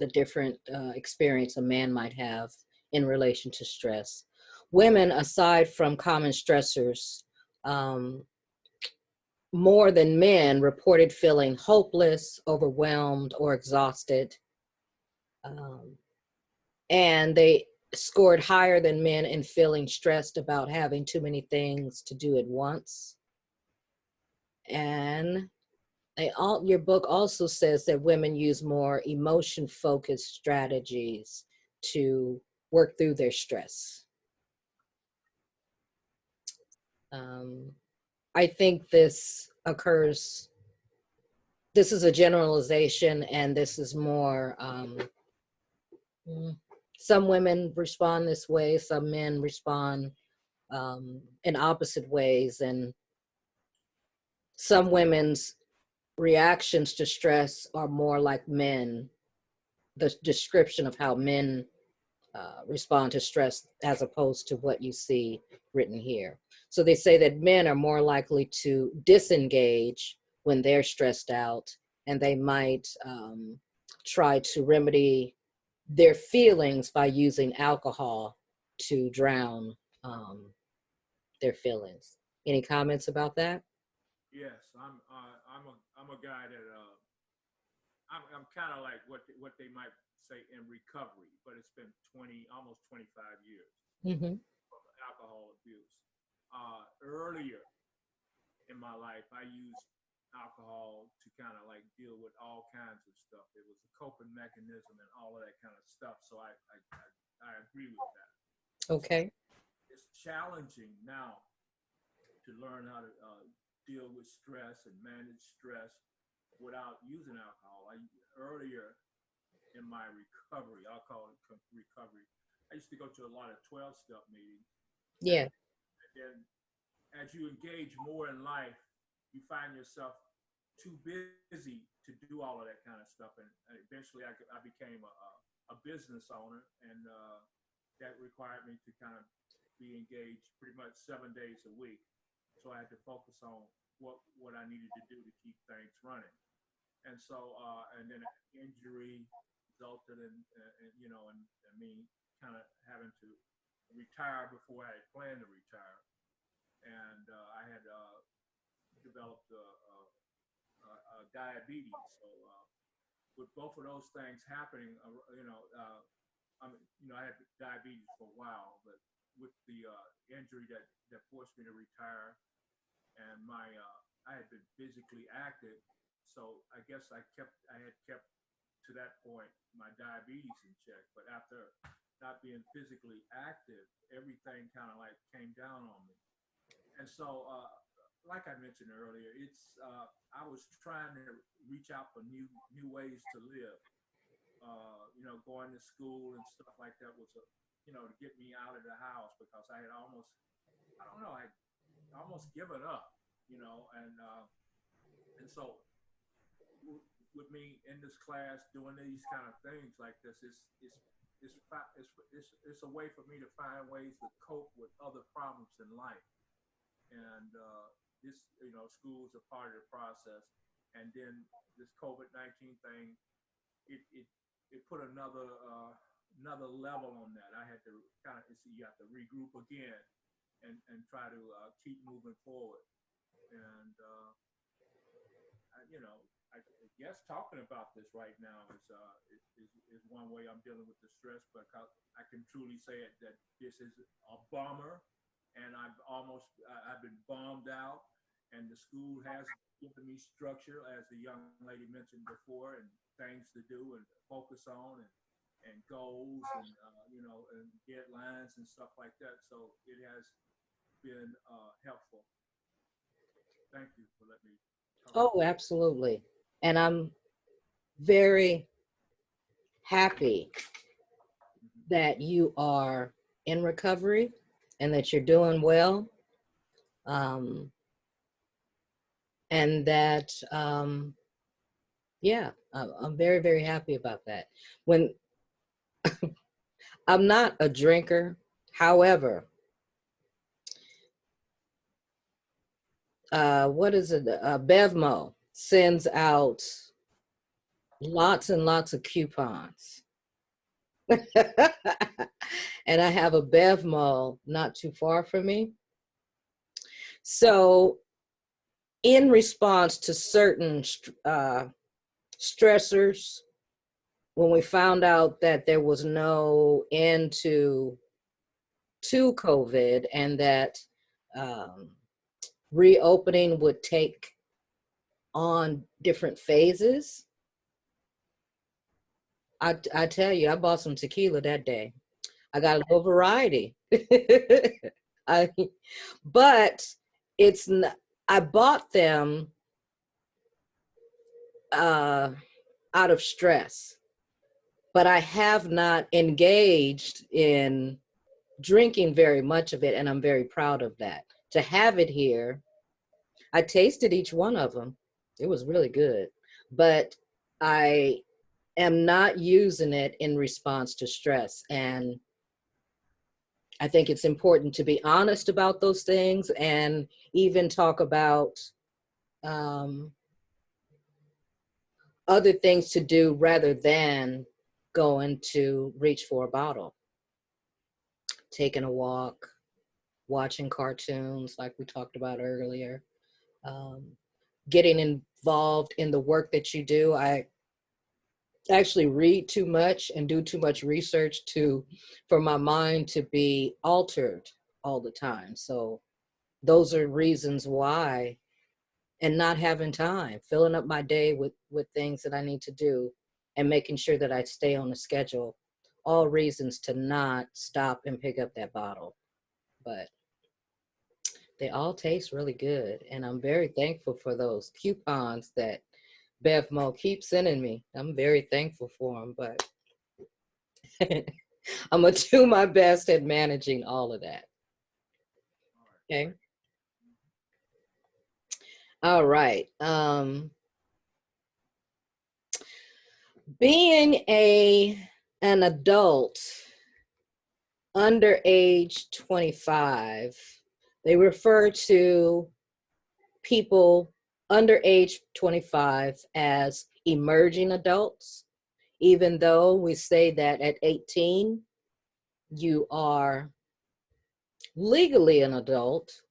the different experience a man might have in relation to stress. Women, aside from common stressors, more than men reported feeling hopeless, overwhelmed, or exhausted. And they scored higher than men in feeling stressed about having too many things to do at once. And your book also says that women use more emotion-focused strategies to work through their stress. I think this is a generalization, and this is more, some women respond this way, some men respond in opposite ways, and some women's reactions to stress are more like men, the description of how men respond to stress as opposed to what you see written here. So they say that men are more likely to disengage when they're stressed out, and they might try to remedy their feelings by using alcohol to drown their feelings. Any comments about that? Yes, I'm a guy that I'm kind of like what they might say in recovery, but it's been almost 25 years Mm-hmm. of alcohol abuse. Earlier in my life, I used alcohol to kind of like deal with all kinds of stuff. It was a coping mechanism and all of that kind of stuff. So I agree with that. Okay. It's challenging now to learn how to deal with stress and manage stress without using alcohol. Earlier in my recovery, I'll call it recovery, I used to go to a lot of 12-step meetings. Yeah. And then as you engage more in life, you find yourself too busy to do all of that kind of stuff. And eventually I became a business owner, and that required me to kind of be engaged pretty much 7 days a week. So I had to focus on what I needed to do to keep things running. And so, and then an injury resulted in me kind of having to retire before I had planned to retire. And I had developed diabetes. So with both of those things happening, I had diabetes for a while, but with the injury that forced me to retire, and I had been physically active, so I guess I had kept to that point my diabetes in check. But after not being physically active, everything kind of like came down on me. And so, like I mentioned earlier, I was trying to reach out for new ways to live. Going to school and stuff like that was to get me out of the house, because I had almost, I don't know, I almost given up, and so with me in this class doing these kind of things like this, it's a way for me to find ways to cope with other problems in life. And school is a part of the process. And then this COVID-19 thing, it put another level on that. I had to you have to regroup again and try to keep moving forward. And I guess talking about this right now is one way I'm dealing with the stress, but I can truly say that this is a bummer, and I've been bummed out, and the school has given me structure, as the young lady mentioned before, and things to do and focus on, and goals, and you know, and deadlines and stuff like that. So it has been helpful. Thank you for letting me talk. Oh, absolutely. And I'm very happy that you are in recovery and that you're doing well. And that, yeah, I'm very, very happy about that. When I'm not a drinker, however, what is it? Bevmo sends out lots and lots of coupons. And I have a Bevmo not too far from me. So in response to certain stressors, when we found out that there was no end to COVID, and that reopening would take on different phases, I tell you, I bought some tequila that day. I got a little variety. But it's not, I bought them out of stress, but I have not engaged in drinking very much of it, and I'm very proud of that. To have it here, I tasted each one of them. It was really good, but I am not using it in response to stress. And I think it's important to be honest about those things, and even talk about other things to do rather than going to reach for a bottle. Taking a walk, watching cartoons like we talked about earlier, getting involved in the work that you do. I actually read too much and do too much research for my mind to be altered all the time. So those are reasons why. And not having time, filling up my day with things that I need to do, and making sure that I stay on the schedule. All reasons to not stop and pick up that bottle. But they all taste really good. And I'm very thankful for those coupons that BevMo keeps sending me. I'm very thankful for them, but I'm gonna do my best at managing all of that. Okay. All right. Being an adult under age 25, they refer to people under age 25 as emerging adults, even though we say that at 18, you are legally an adult.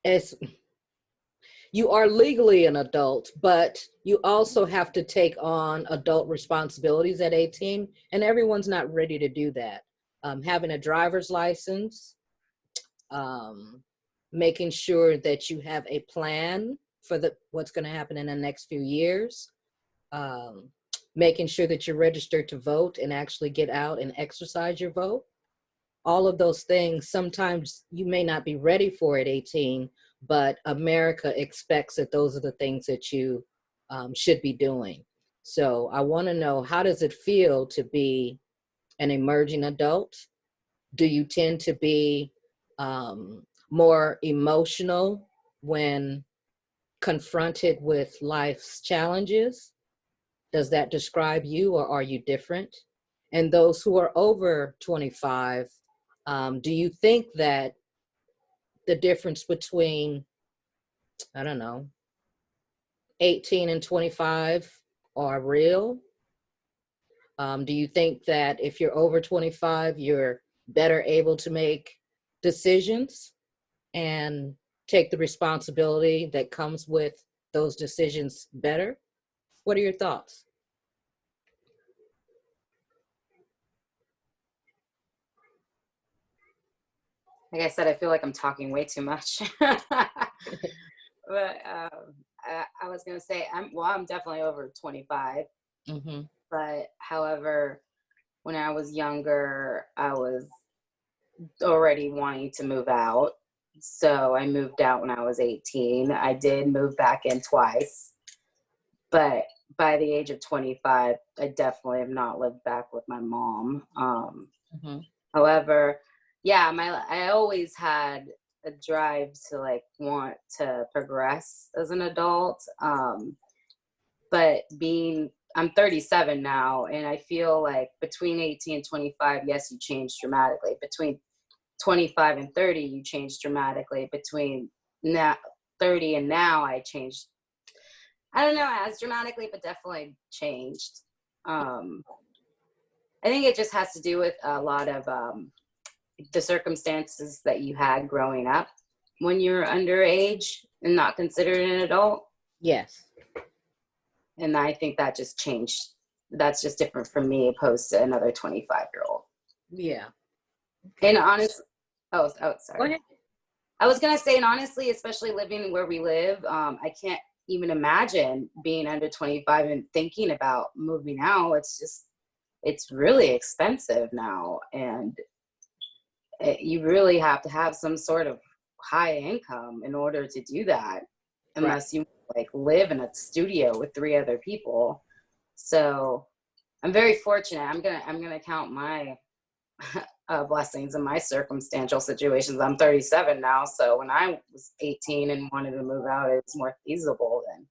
As you are legally an adult, but you also have to take on adult responsibilities at 18, and everyone's not ready to do that. Having a driver's license, making sure that you have a plan for what's going to happen in the next few years, making sure that you're registered to vote and actually get out and exercise your vote. All of those things, sometimes you may not be ready for at 18, but America expects that those are the things that you should be doing. So I want to know, how does it feel to be an emerging adult? Do you tend to be more emotional when confronted with life's challenges? Does that describe you, or are you different? And those who are over 25, do you think that the difference between, I don't know, 18 and 25 are real? Do you think that if you're over 25, you're better able to make decisions and take the responsibility that comes with those decisions better? What are your thoughts? Like I said, I feel like I'm talking way too much. but I was gonna say I'm definitely over 25. Mm-hmm. But however, when I was younger, I was already wanting to move out. So I moved out when I was 18. I did move back in twice, but by the age of 25, I definitely have not lived back with my mom. Mm-hmm. However, yeah, I always had a drive to like want to progress as an adult. But I'm 37 now, and I feel like between 18 and 25, yes, you change dramatically. Between 25 and 30, you change dramatically. Between now 30 and now, I changed. I don't know as dramatically, but definitely changed. I think it just has to do with a lot of the circumstances that you had growing up when you were underage and not considered an adult. Yes. And I think that just changed. That's just different from me opposed to another 25-year-old. Yeah. And honestly, sorry. Go ahead. I was gonna say, and honestly, especially living where we live, I can't even imagine being under 25 and thinking about moving out. It's really expensive now, and you really have to have some sort of high income in order to do that, unless you like live in a studio with 3 other people. So I'm very fortunate. I'm gonna count my blessings in my circumstantial situations. I'm 37 now, so when I was 18 and wanted to move out, it was more feasible than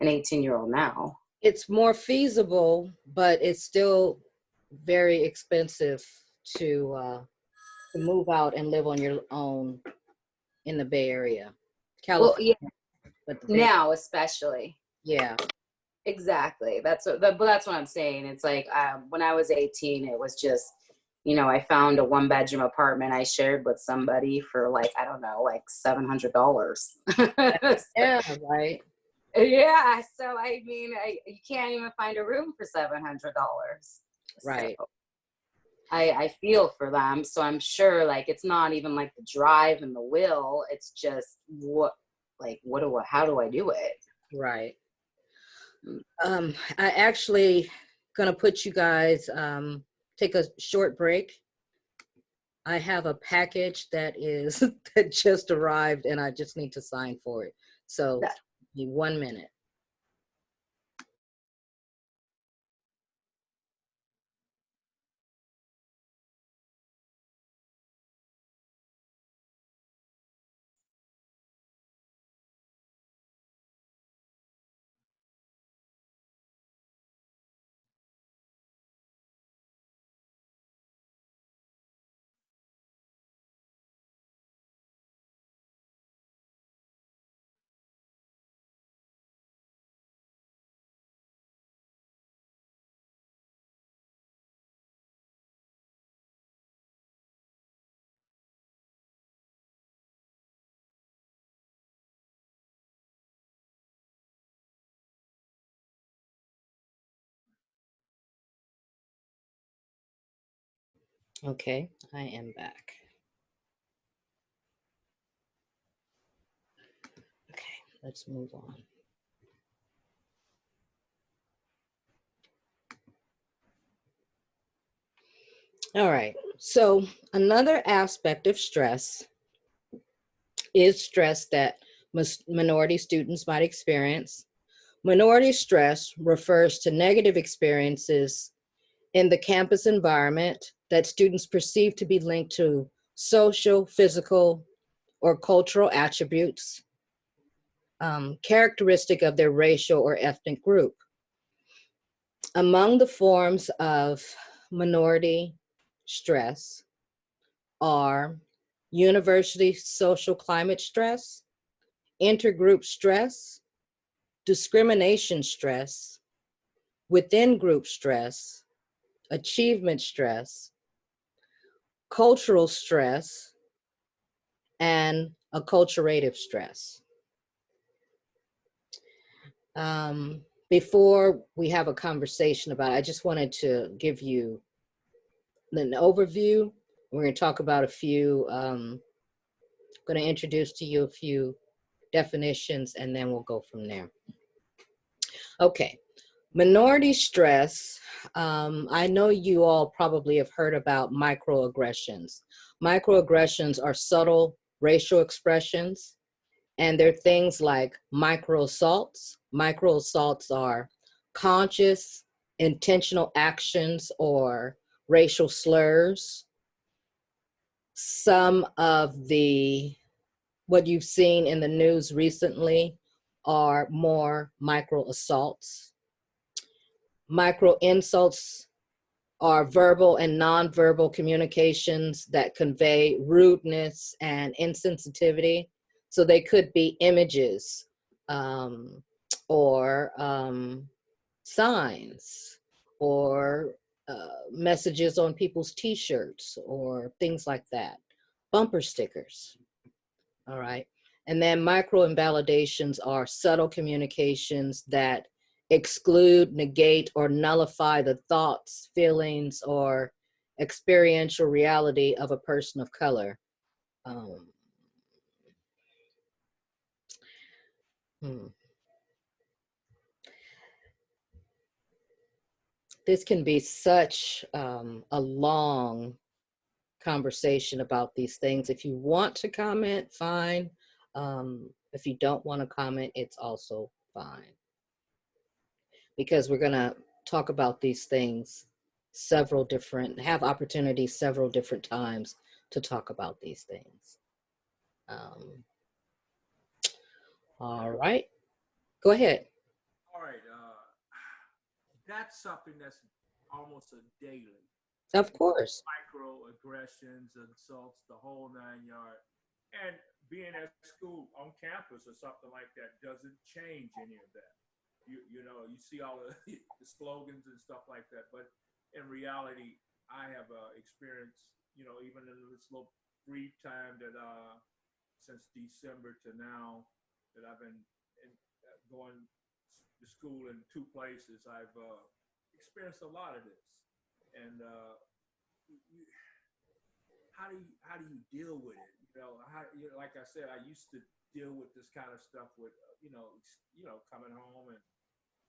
an 18-year-old now. It's more feasible, but it's still very expensive to move out and live on your own in the Bay Area, California. Well, yeah, but the Bay, now especially. yeah, Exactly. That's what I'm saying. It's like when I was 18, it was just, I found a 1-bedroom apartment I shared with somebody for like, I don't know, like $700. yeah, right. Yeah. So, I mean, you can't even find a room for $700. Right. So I feel for them. So I'm sure like, it's not even like the drive and the will. It's just how do I do it? Right. I actually gonna put you guys, take a short break. I have a package that just arrived and I just need to sign for it. So That- give me 1 minute. Okay, I am back. Okay, let's move on. All right, so another aspect of stress is stress that minority students might experience. Minority stress refers to negative experiences in the campus environment that students perceive to be linked to social, physical, or cultural attributes characteristic of their racial or ethnic group. Among the forms of minority stress are university social climate stress, intergroup stress, discrimination stress, within group stress, achievement stress, cultural stress, and acculturative stress. Before we have a conversation about it, I just wanted to give you an overview. We're going to talk about a few, going to introduce to you a few definitions, and then we'll go from there. Okay, minority stress. I know you all probably have heard about microaggressions. Microaggressions are subtle racial expressions, and they're things like microassaults. Microassaults are conscious, intentional actions or racial slurs. Some of what you've seen in the news recently are more micro assaults. Micro insults are verbal and nonverbal communications that convey rudeness and insensitivity. So they could be images or signs or messages on people's t-shirts or things like that. Bumper stickers. All right. And then micro invalidations are subtle communications that exclude, negate, or nullify the thoughts, feelings, or experiential reality of a person of color. This can be such a long conversation about these things. If you want to comment, fine. If you don't want to comment, it's also fine. Because we're going to talk about these things have opportunities several different times to talk about these things. All right, go ahead. All right, that's something that's almost a daily. Of course. Microaggressions, insults, the whole 9 yards. And being at school on campus or something like that doesn't change any of that. You know, you see all the slogans and stuff like that, but in reality, I have experienced, you know, even in this little brief time that since December to now that I've been going to school in 2 places, I've experienced a lot of this. And how do you deal with it? Like I said, I used to deal with this kind of stuff with coming home and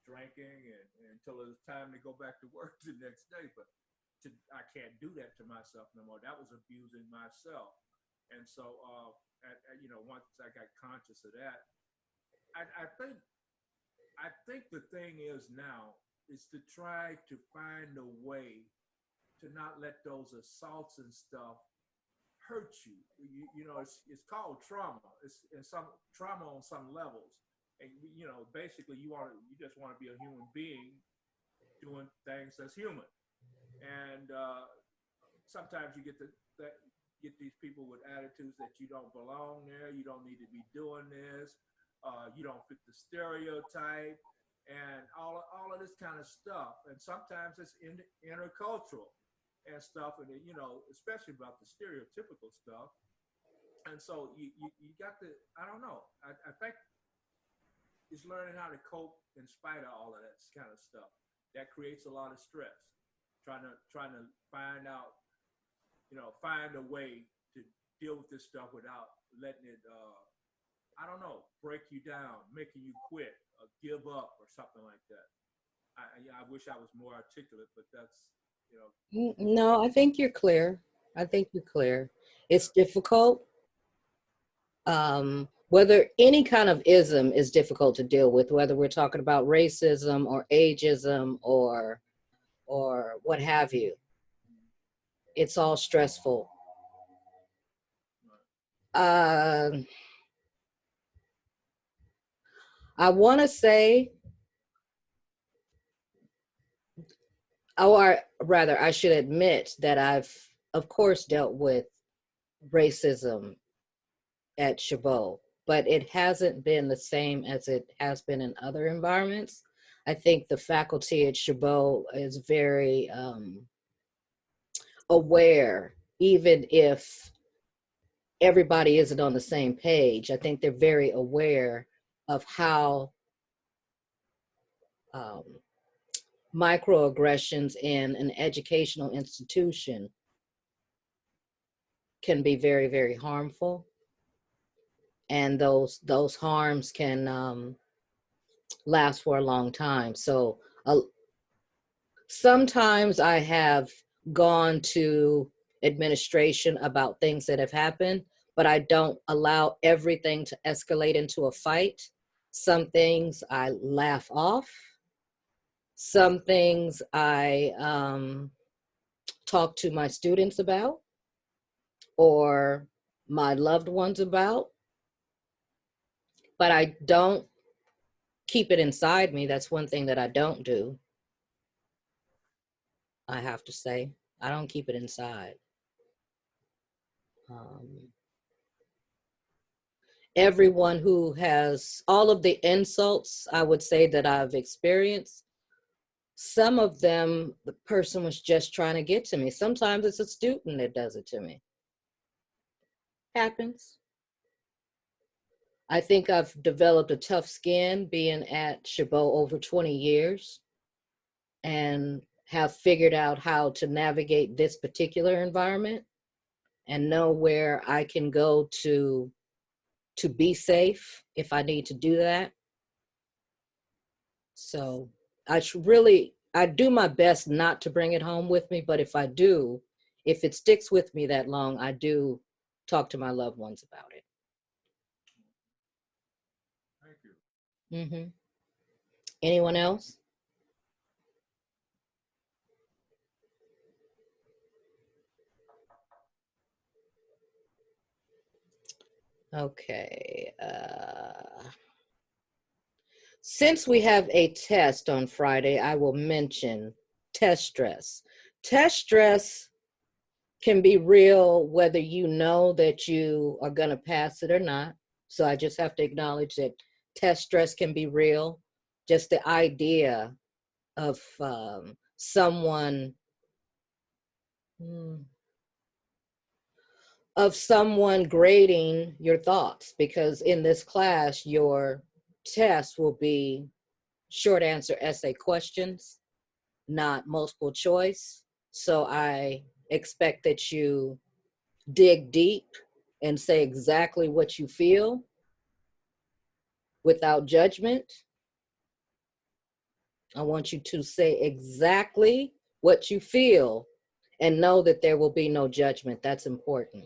drinking and until it was time to go back to work the next day. But I can't do that to myself no more. That was abusing myself. And so, once I got conscious of that, I think the thing is now is to try to find a way to not let those assaults and stuff hurt you. You know, it's called trauma. It's some trauma on some levels. And basically you just want to be a human being doing things that's human. And sometimes you get these people with attitudes that you don't belong there, you don't need to be doing this, you don't fit the stereotype, and all of this kind of stuff. And sometimes it's intercultural and stuff, and especially about the stereotypical stuff. And so you got to, I don't know, I think it's learning how to cope in spite of all of that kind of stuff. That creates a lot of stress. Trying to find out, find a way to deal with this stuff without letting it, I don't know, break you down, making you quit, or give up, or something like that. I wish I was more articulate, but that's, No, I think you're clear. It's difficult. Whether any kind of ism is difficult to deal with, whether we're talking about racism or ageism or what have you. It's all stressful. I want to say, or rather, I should admit that I've, of course, dealt with racism at Chabot, but it hasn't been the same as it has been in other environments. I think the faculty at Chabot is very aware, even if everybody isn't on the same page. I think they're very aware of how microaggressions in an educational institution can be very, very harmful. and those harms can last for a long time. So sometimes I have gone to administration about things that have happened, but I don't allow everything to escalate into a fight. Some things I laugh off. Some things I talk to my students about or my loved ones about, but I don't keep it inside me. That's one thing that I don't do. I have to say, I don't keep it inside. Everyone who has all of the insults, I would say, that I've experienced, some of them, the person was just trying to get to me. Sometimes it's a student that does it to me. Happens. I think I've developed a tough skin being at Chabot over 20 years and have figured out how to navigate this particular environment and know where I can go to be safe if I need to do that. So I do my best not to bring it home with me, but if I do, if it sticks with me that long, I do talk to my loved ones about it. Thank you. Anyone else? Okay. Since we have a test on Friday, I will mention test stress. Test stress can be real whether you know that you are going to pass it or not. So I just have to acknowledge that test stress can be real. Just the idea of someone grading your thoughts, because in this class, your test will be short answer essay questions, not multiple choice. So I expect that you dig deep and say exactly what you feel without judgment. I want you to say exactly what you feel and know that there will be no judgment. That's important.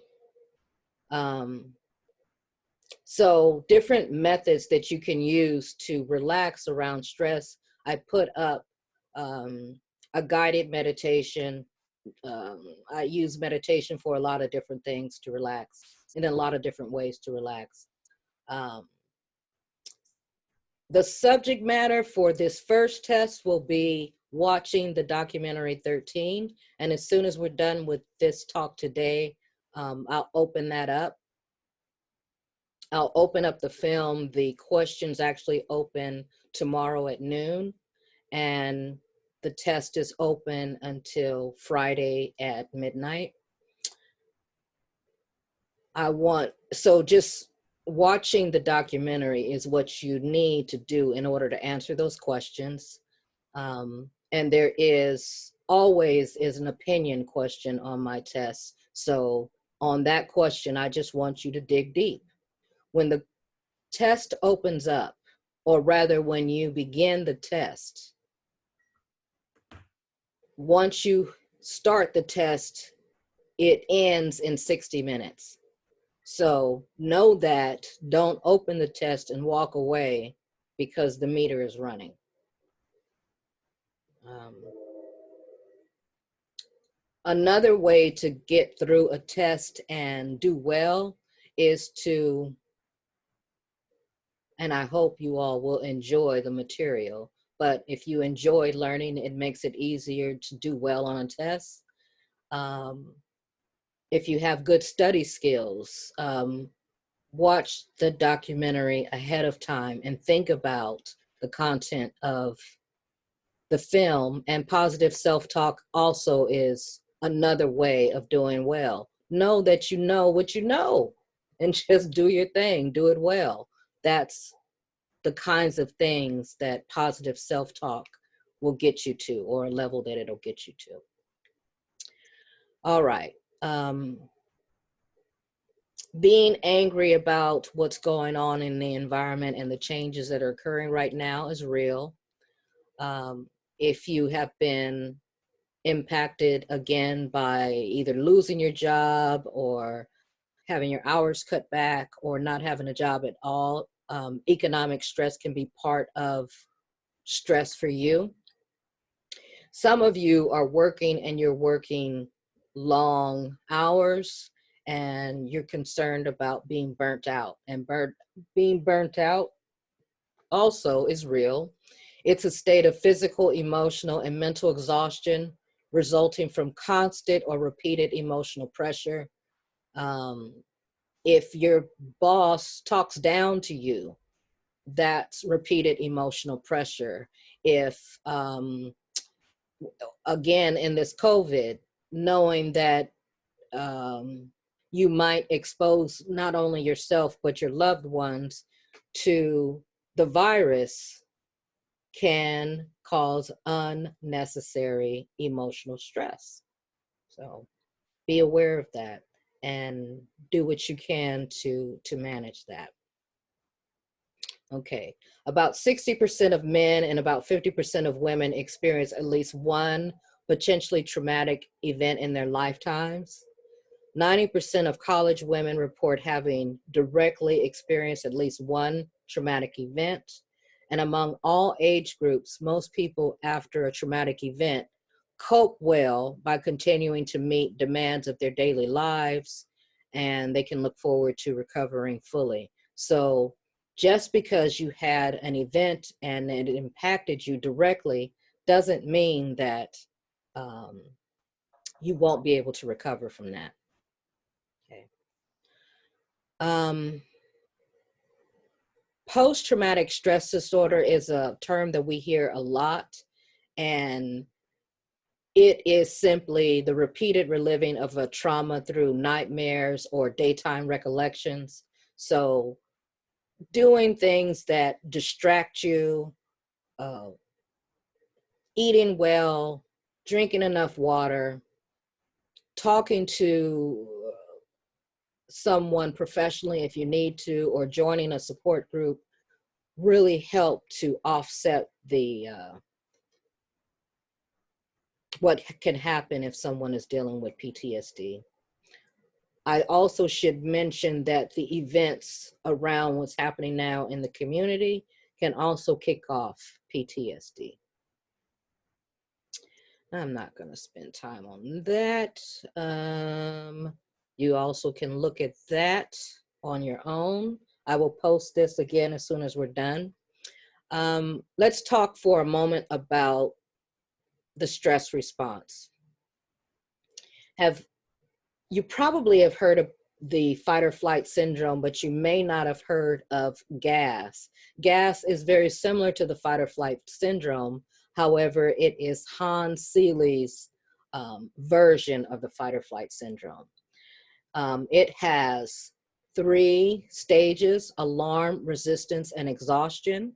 So different methods that you can use to relax around stress. I put up a guided meditation. I use meditation for a lot of different things to relax, and in a lot of different ways to relax. The subject matter for this first test will be watching the documentary 13. And as soon as we're done with this talk today, I'll open that up. I'll open up the film. The questions actually open tomorrow at noon, and the test is open until Friday at midnight. So just watching the documentary is what you need to do in order to answer those questions. And there is always an opinion question on my test. So on that question, I just want you to dig deep. When the test opens up, or rather when you begin the test, once you start the test, it ends in 60 minutes. So know that, don't open the test and walk away because the meter is running. Another way to get through a test and do well is to, and I hope you all will enjoy the material, but if you enjoy learning, it makes it easier to do well on a test. If you have good study skills, watch the documentary ahead of time and think about the content of the film. And positive self-talk also is another way of doing well. Know that you know what you know and just do your thing, do it well. That's the kinds of things that positive self-talk will get you to, or a level that it'll get you to. All right. being angry about what's going on in the environment and the changes that are occurring right now is real. If you have been impacted again by either losing your job or having your hours cut back or not having a job at all, economic stress can be part of stress for you. Some of you are working and you're working long hours and you're concerned about being burnt out, and being burnt out also is real. It's a state of physical, emotional, and mental exhaustion resulting from constant or repeated emotional pressure. If your boss talks down to you, that's repeated emotional pressure. If, again, in this COVID, knowing that you might expose not only yourself, but your loved ones to the virus can cause unnecessary emotional stress. So be aware of that and do what you can to manage that. Okay, about 60% of men and about 50% of women experience at least one potentially traumatic event in their lifetimes. 90% of college women report having directly experienced at least one traumatic event. And among all age groups, most people after a traumatic event cope well by continuing to meet demands of their daily lives, and they can look forward to recovering fully. So just because you had an event and it impacted you directly doesn't mean that you won't be able to recover from that. Okay. Post-traumatic stress disorder is a term that we hear a lot, and it is simply the repeated reliving of a trauma through nightmares or daytime recollections. So doing things that distract you, eating well, drinking enough water, talking to someone professionally if you need to, or joining a support group really help to offset the what can happen if someone is dealing with PTSD. I also should mention that the events around what's happening now in the community can also kick off PTSD. I'm not going to spend time on that. You also can look at that on your own. I will post this again as soon as we're done. Let's talk for a moment about the stress response. You probably have heard of the fight or flight syndrome, but you may not have heard of GAS. GAS is very similar to the fight or flight syndrome. However, it is Hans Selye's version of the fight or flight syndrome. It has 3 stages: alarm, resistance, and exhaustion.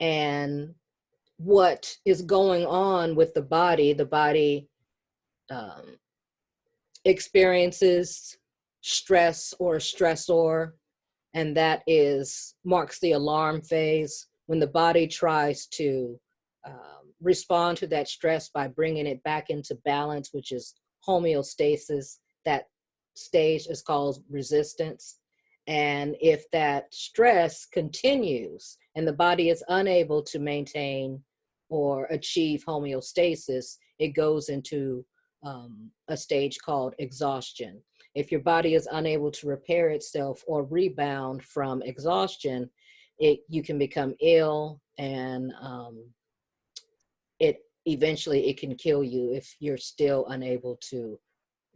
And what is going on with the body experiences stress or a stressor, and that marks the alarm phase, when the body tries to respond to that stress by bringing it back into balance, which is homeostasis. That stage is called resistance. And if that stress continues and the body is unable to maintain or achieve homeostasis, it goes into a stage called exhaustion. If your body is unable to repair itself or rebound from exhaustion, you can become ill, and eventually it can kill you if you're still unable to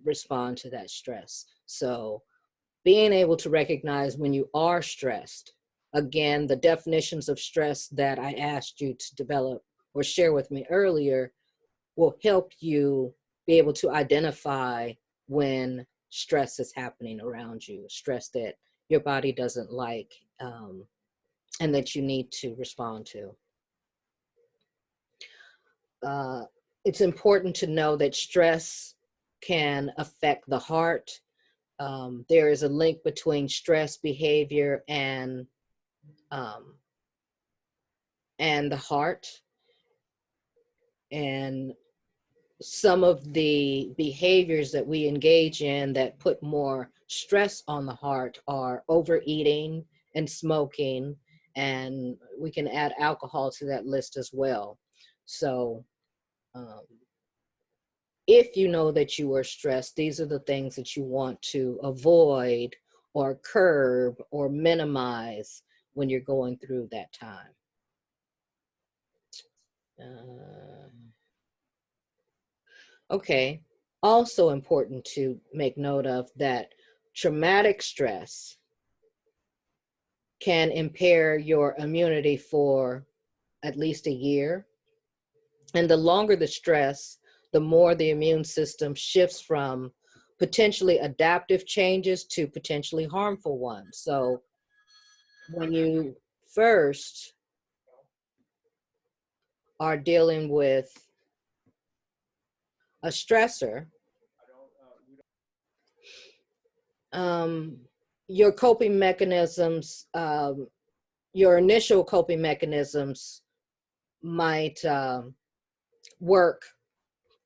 respond to that stress. So being able to recognize when you are stressed, again, the definitions of stress that I asked you to develop or share with me earlier will help you be able to identify when stress is happening around you, stress that your body doesn't like, and that you need to respond to. It's important to know that stress can affect the heart, there is a link between stress behavior and the heart. And some of the behaviors that we engage in that put more stress on the heart are overeating and smoking, and we can add alcohol to that list as well. So if you know that you are stressed, these are the things that you want to avoid or curb or minimize when you're going through that time. Okay, also important to make note of that traumatic stress can impair your immunity for at least a year. And the longer the stress, the more the immune system shifts from potentially adaptive changes to potentially harmful ones. So when you first are dealing with a stressor, your coping mechanisms, your initial coping mechanisms might work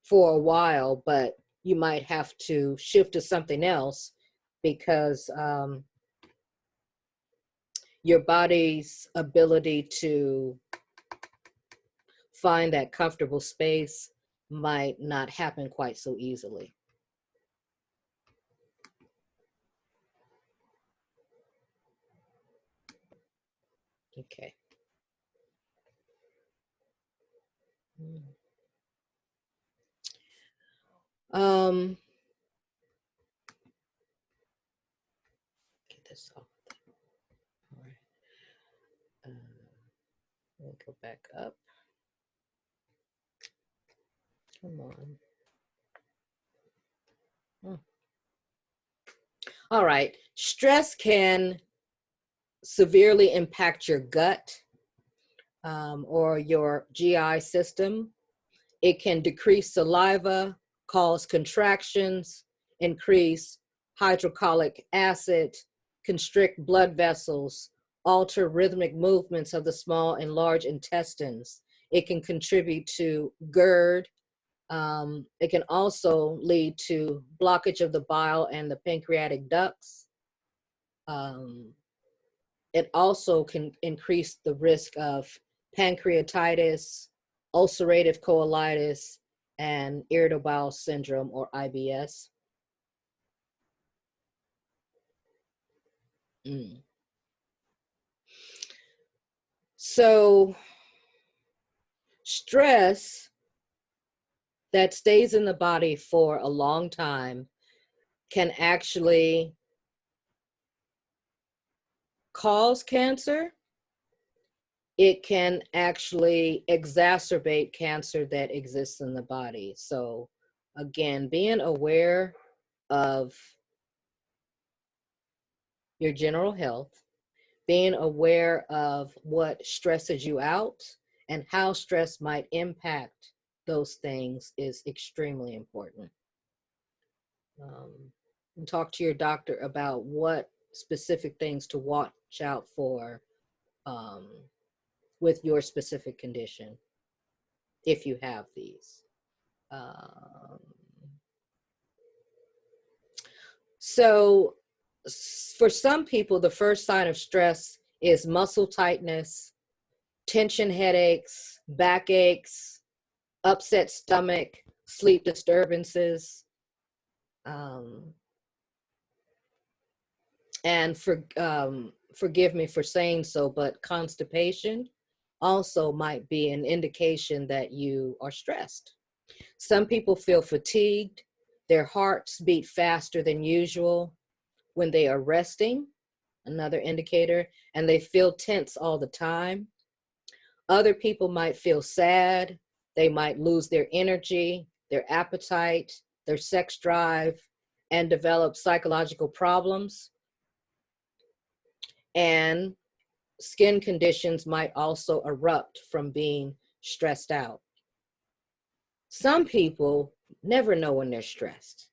for a while, but you might have to shift to something else because your body's ability to find that comfortable space might not happen quite so easily. Okay. Get this off. All right. Let me go back up. Come on. All right. Stress can severely impact your gut or your GI system. It can decrease saliva, cause contractions, increase hydrochloric acid, constrict blood vessels, alter rhythmic movements of the small and large intestines. It can contribute to GERD. It can also lead to blockage of the bile and the pancreatic ducts. It also can increase the risk of pancreatitis, ulcerative colitis, and irritable bowel syndrome, or IBS. So stress that stays in the body for a long time can actually cause cancer. It can actually exacerbate cancer that exists in the body. So again, being aware of your general health, being aware of what stresses you out and how stress might impact those things is extremely important. And talk to your doctor about what specific things to watch out for with your specific condition, if you have these. So for some people, the first sign of stress is muscle tightness, tension headaches, backaches, upset stomach, sleep disturbances. And forgive me for saying so, but constipation also might be an indication that you are stressed. Some people feel fatigued, their hearts beat faster than usual when they are resting, another indicator, and they feel tense all the time. Other people might feel sad, they might lose their energy, their appetite, their sex drive, and develop psychological problems. And skin conditions might also erupt from being stressed out. Some people never know when they're stressed.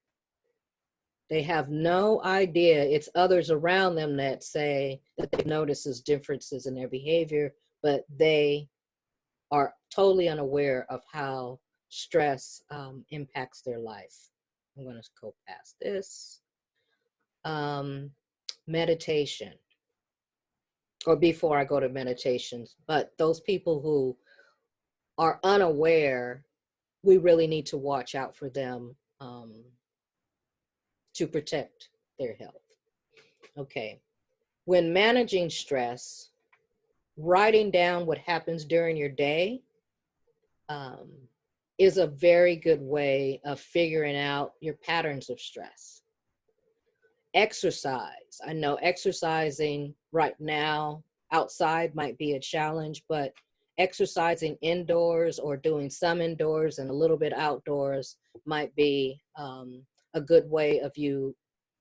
They have no idea. It's others around them that say that they notices differences in their behavior, but they are totally unaware of how stress impacts their life. I'm going to go past this. Meditation, or before I go to meditations, but those people who are unaware, we really need to watch out for them to protect their health. Okay. When managing stress, writing down what happens during your day is a very good way of figuring out your patterns of stress. Exercise. I know exercising right now outside might be a challenge, but exercising indoors or doing some indoors and a little bit outdoors might be a good way of you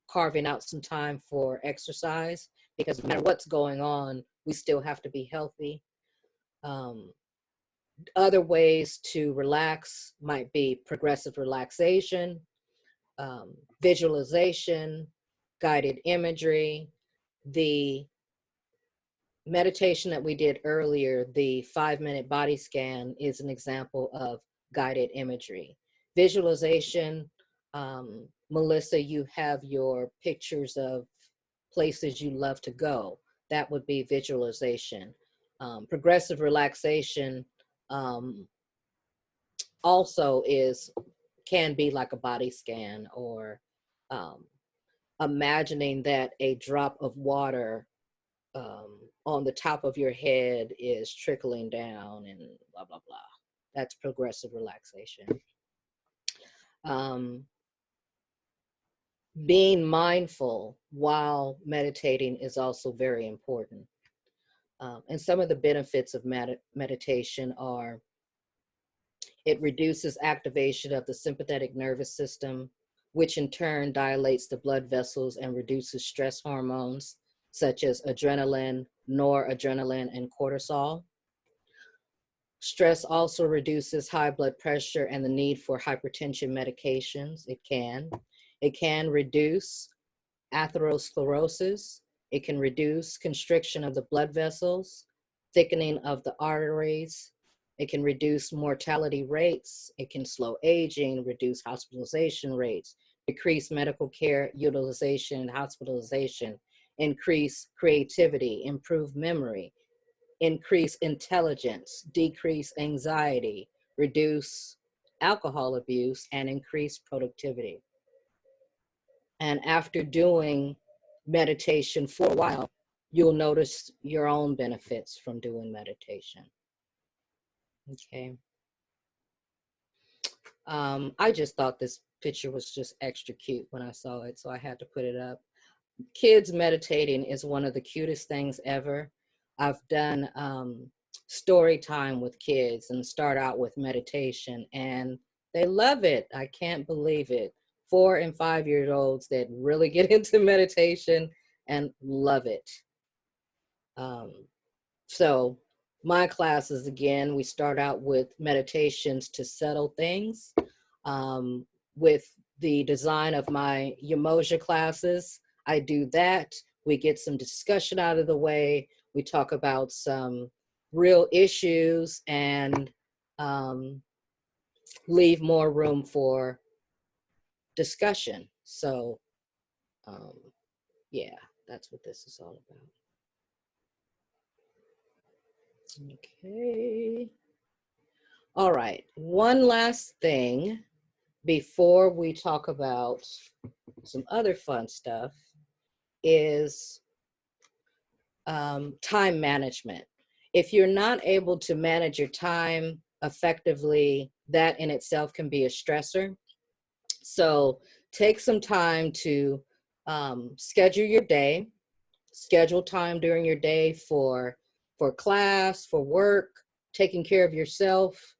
carving out some time for exercise, because no matter what's going on, we still have to be healthy. Other ways to relax might be progressive relaxation, visualization, guided imagery. The meditation that we did earlier, the 5-minute body scan, is an example of guided imagery. Visualization, Melissa, you have your pictures of places you love to go. That would be visualization. Progressive relaxation also can be like a body scan, or imagining that a drop of water on the top of your head is trickling down and blah, blah, blah. That's progressive relaxation. Being mindful while meditating is also very important. And some of the benefits of meditation are: it reduces activation of the sympathetic nervous system, which in turn dilates the blood vessels and reduces stress hormones such as adrenaline, noradrenaline, and cortisol. Stress also reduces high blood pressure and the need for hypertension medications. It can reduce atherosclerosis. It can reduce constriction of the blood vessels, thickening of the arteries. It can reduce mortality rates. It can slow aging, reduce hospitalization rates, decrease medical care utilization and hospitalization, increase creativity, improve memory, increase intelligence, decrease anxiety, reduce alcohol abuse, and increase productivity. And after doing meditation for a while, you'll notice your own benefits from doing meditation. Okay. I just thought this picture was just extra cute when I saw it, so I had to put it up. Kids meditating is one of the cutest things ever. I've done story time with kids and start out with meditation, and they love it. I can't believe it. 4 and 5-year-olds that really get into meditation and love it. So my classes, again, we start out with meditations to settle things. With the design of my Umoja classes, I do that. We get some discussion out of the way. We talk about some real issues and leave more room for discussion. So yeah, that's what this is all about. Okay. All right. One last thing before we talk about some other fun stuff is time management. If you're not able to manage your time effectively, that in itself can be a stressor. So take some time to schedule your day, schedule time during your day for class, for work, taking care of yourself,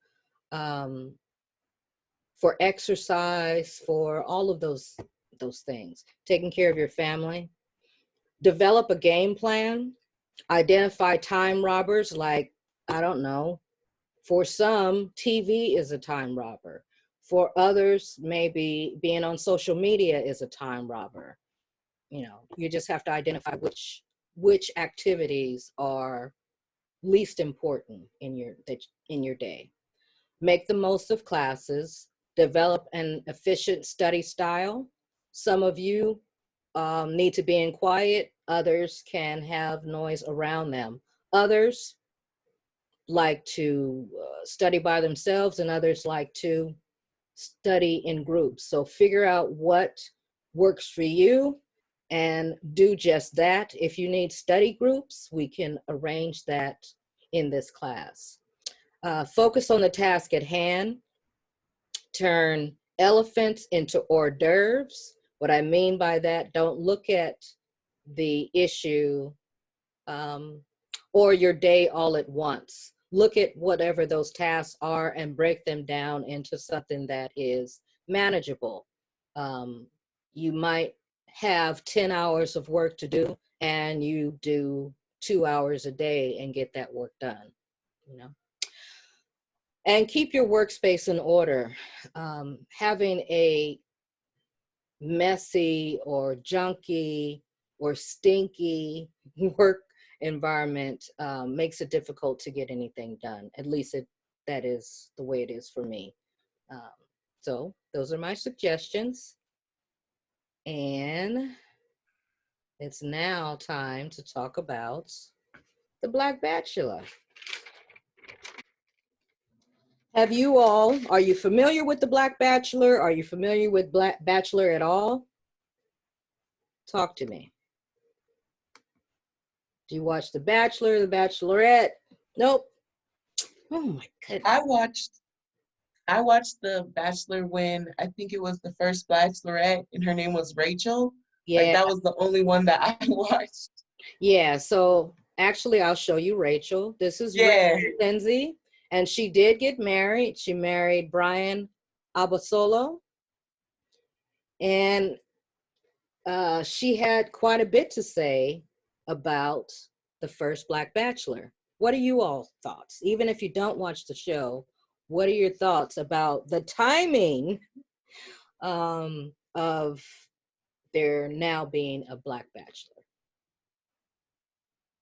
for exercise, for all of those things, taking care of your family. Develop a game plan, identify time robbers, like, I don't know, for some, TV is a time robber. For others, maybe being on social media is a time robber. You know, you just have to identify which activities are least important in your day. Make the most of classes, develop an efficient study style. Some of you need to be in quiet, others can have noise around them. Others like to study by themselves, and others like to study in groups. So figure out what works for you and do just that. If you need study groups, we can arrange that in this class. Focus on the task at hand. Turn elephants into hors d'oeuvres. What I mean by that, don't look at the issue or your day all at once. Look at whatever those tasks are and break them down into something that is manageable. You might have 10 hours of work to do, and you do 2 hours a day and get that work done, you know. And keep your workspace in order. Having a messy or junky or stinky work environment makes it difficult to get anything done. At least that is the way it is for me. So those are my suggestions. And it's now time to talk about the Black Bachelor. Are you familiar with the Black Bachelor? Are you familiar with Black Bachelor at all? Talk to me. Do you watch The Bachelor, The Bachelorette? Nope. Oh my goodness. I watched The Bachelor when I think it was the first Bachelorette, and her name was Rachel. Yeah. Like, that was the only one that I watched. Yeah, so actually I'll show you Rachel. This is Rachel Lindsay, and she did get married. She married Brian Abasolo, and she had quite a bit to say about the first Black Bachelor. What are you all thoughts? Even if you don't watch the show, what are your thoughts about the timing of there now being a Black Bachelor?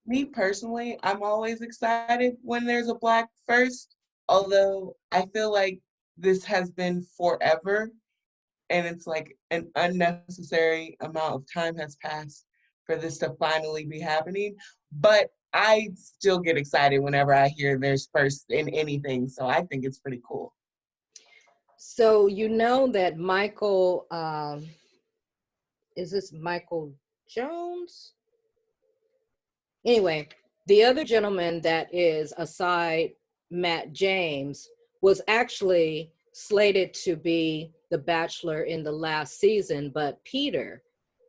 Me personally, I'm always excited when there's a Black first, although I feel like this has been forever, and it's like an unnecessary amount of time has passed for this to finally be happening. But I still get excited whenever I hear there's first in anything, so I think it's pretty cool. So you know that Michael, is this Michael Jones? Anyway, the other gentleman that is aside Matt James was actually slated to be the Bachelor in the last season, but Peter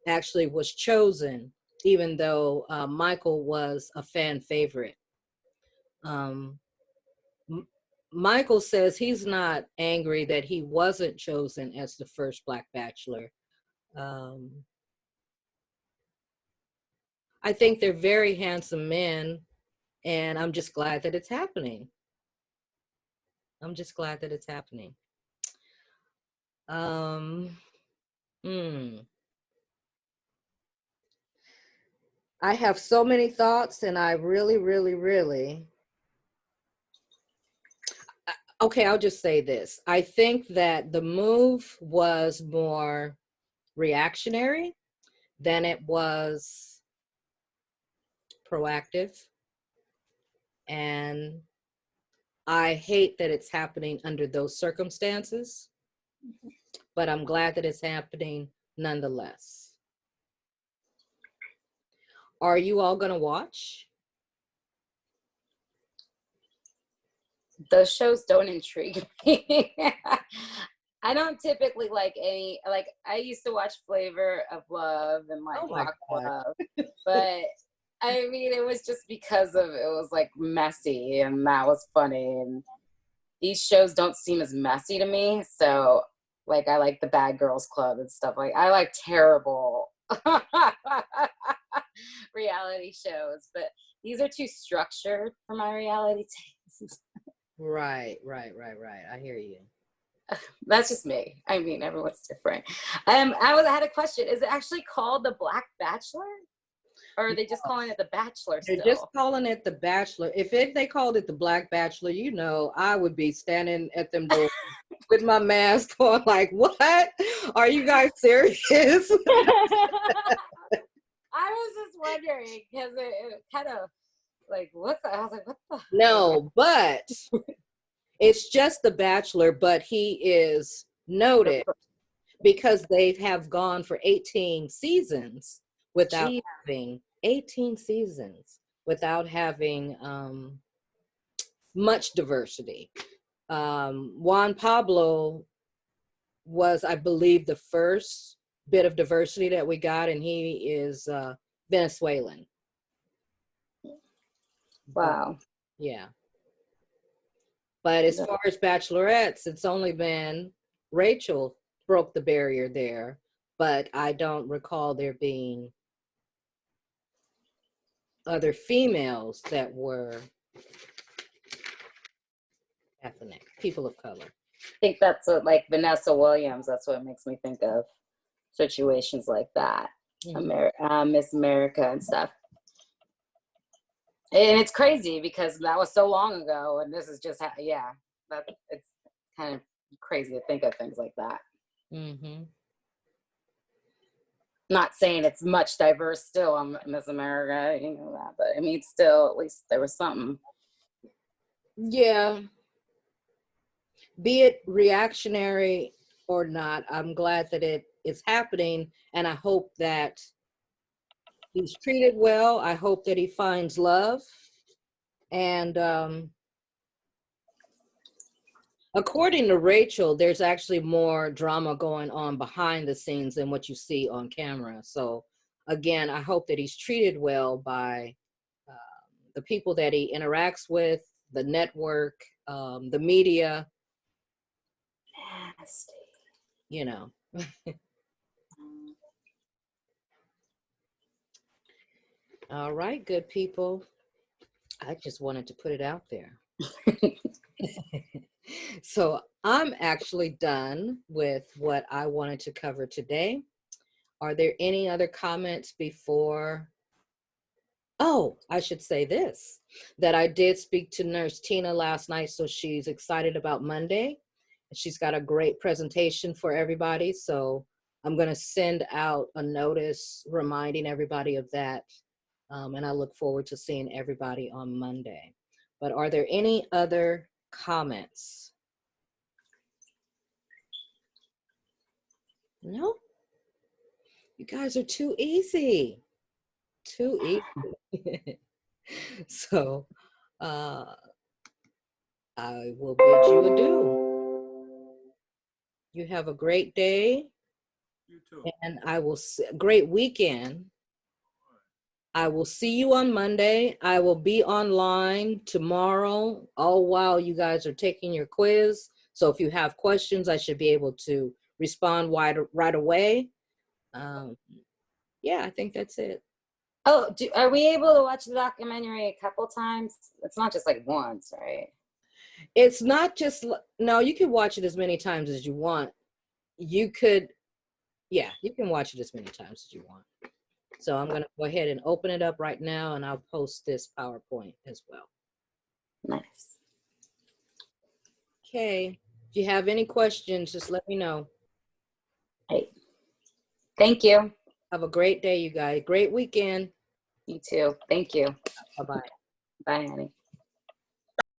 actually was chosen, even though Michael was a fan favorite. Michael says he's not angry that he wasn't chosen as the first Black Bachelor. I think they're very handsome men, and I'm just glad that it's happening. I'm just glad that it's happening. I have so many thoughts, and I really, okay, I'll just say this. I think that the move was more reactionary than it was proactive. And I hate that it's happening under those circumstances, but I'm glad that it's happening nonetheless. Are you all gonna watch? Those shows don't intrigue me. I don't typically like I used to watch Flavor of Love and like Rock Love, but I mean, it was just because it was like messy and that was funny. And these shows don't seem as messy to me. So like, I like the Bad Girls Club and stuff. Like, I like terrible reality shows, but these are too structured for my reality taste. Right. I hear you. That's just me. I mean, everyone's different. I had a question. Is it actually called the Black Bachelor? Or are they just calling it the Bachelor still? They're just calling it the Bachelor. If they called it the Black Bachelor, you know, I would be standing at them doors with my mask on, like, what? Are you guys serious? I was just wondering because it kind of like I was like, what the? No, but it's just the Bachelor, but he is noted because they have gone for 18 seasons without having 18 seasons without having much diversity. Juan Pablo was, I believe, the first bit of diversity that we got, and he is Venezuelan. Wow. Yeah. But as far as bachelorettes, it's only been Rachel broke the barrier there, but I don't recall there being other females that were ethnic, people of color. I think that's what, like Vanessa Williams, that's what makes me think of situations like that. Miss America and stuff. And it's crazy because that was so long ago, and this is just it's kind of crazy to think of things like that. Mm-hmm. Not saying it's much diverse still on Miss America, you know that, but I mean, still, at least there was something. Yeah. Be it reactionary or not, I'm glad that it is happening, and I hope that he's treated well. I hope that he finds love. And according to Rachel, there's actually more drama going on behind the scenes than what you see on camera. So again, I hope that he's treated well by the people that he interacts with, the network, the media. Nasty. You know. All right, good people. I just wanted to put it out there. So I'm actually done with what I wanted to cover today. Are there any other comments before? Oh, I should say this, that I did speak to Nurse Tina last night, so she's excited about Monday. She's got a great presentation for everybody, so I'm going to send out a notice reminding everybody of that. And I look forward to seeing everybody on Monday. But are there any other comments? No? You guys are too easy. Too easy. So I will bid you adieu. You have a great day. You too. And I will great weekend. I will see you on Monday. I will be online tomorrow, all while you guys are taking your quiz. So if you have questions, I should be able to respond right away. Yeah, I think that's it. Oh, are we able to watch the documentary a couple times? It's not just like once, right? It's not just, no, you can watch it as many times as you want. You could, yeah, you can watch it as many times as you want. So I'm going to go ahead and open it up right now, and I'll post this PowerPoint as well. Nice. Okay. If you have any questions, just let me know. Hey. Thank you. Have a great day, you guys. Great weekend. You too. Thank you. Bye-bye. Bye, honey.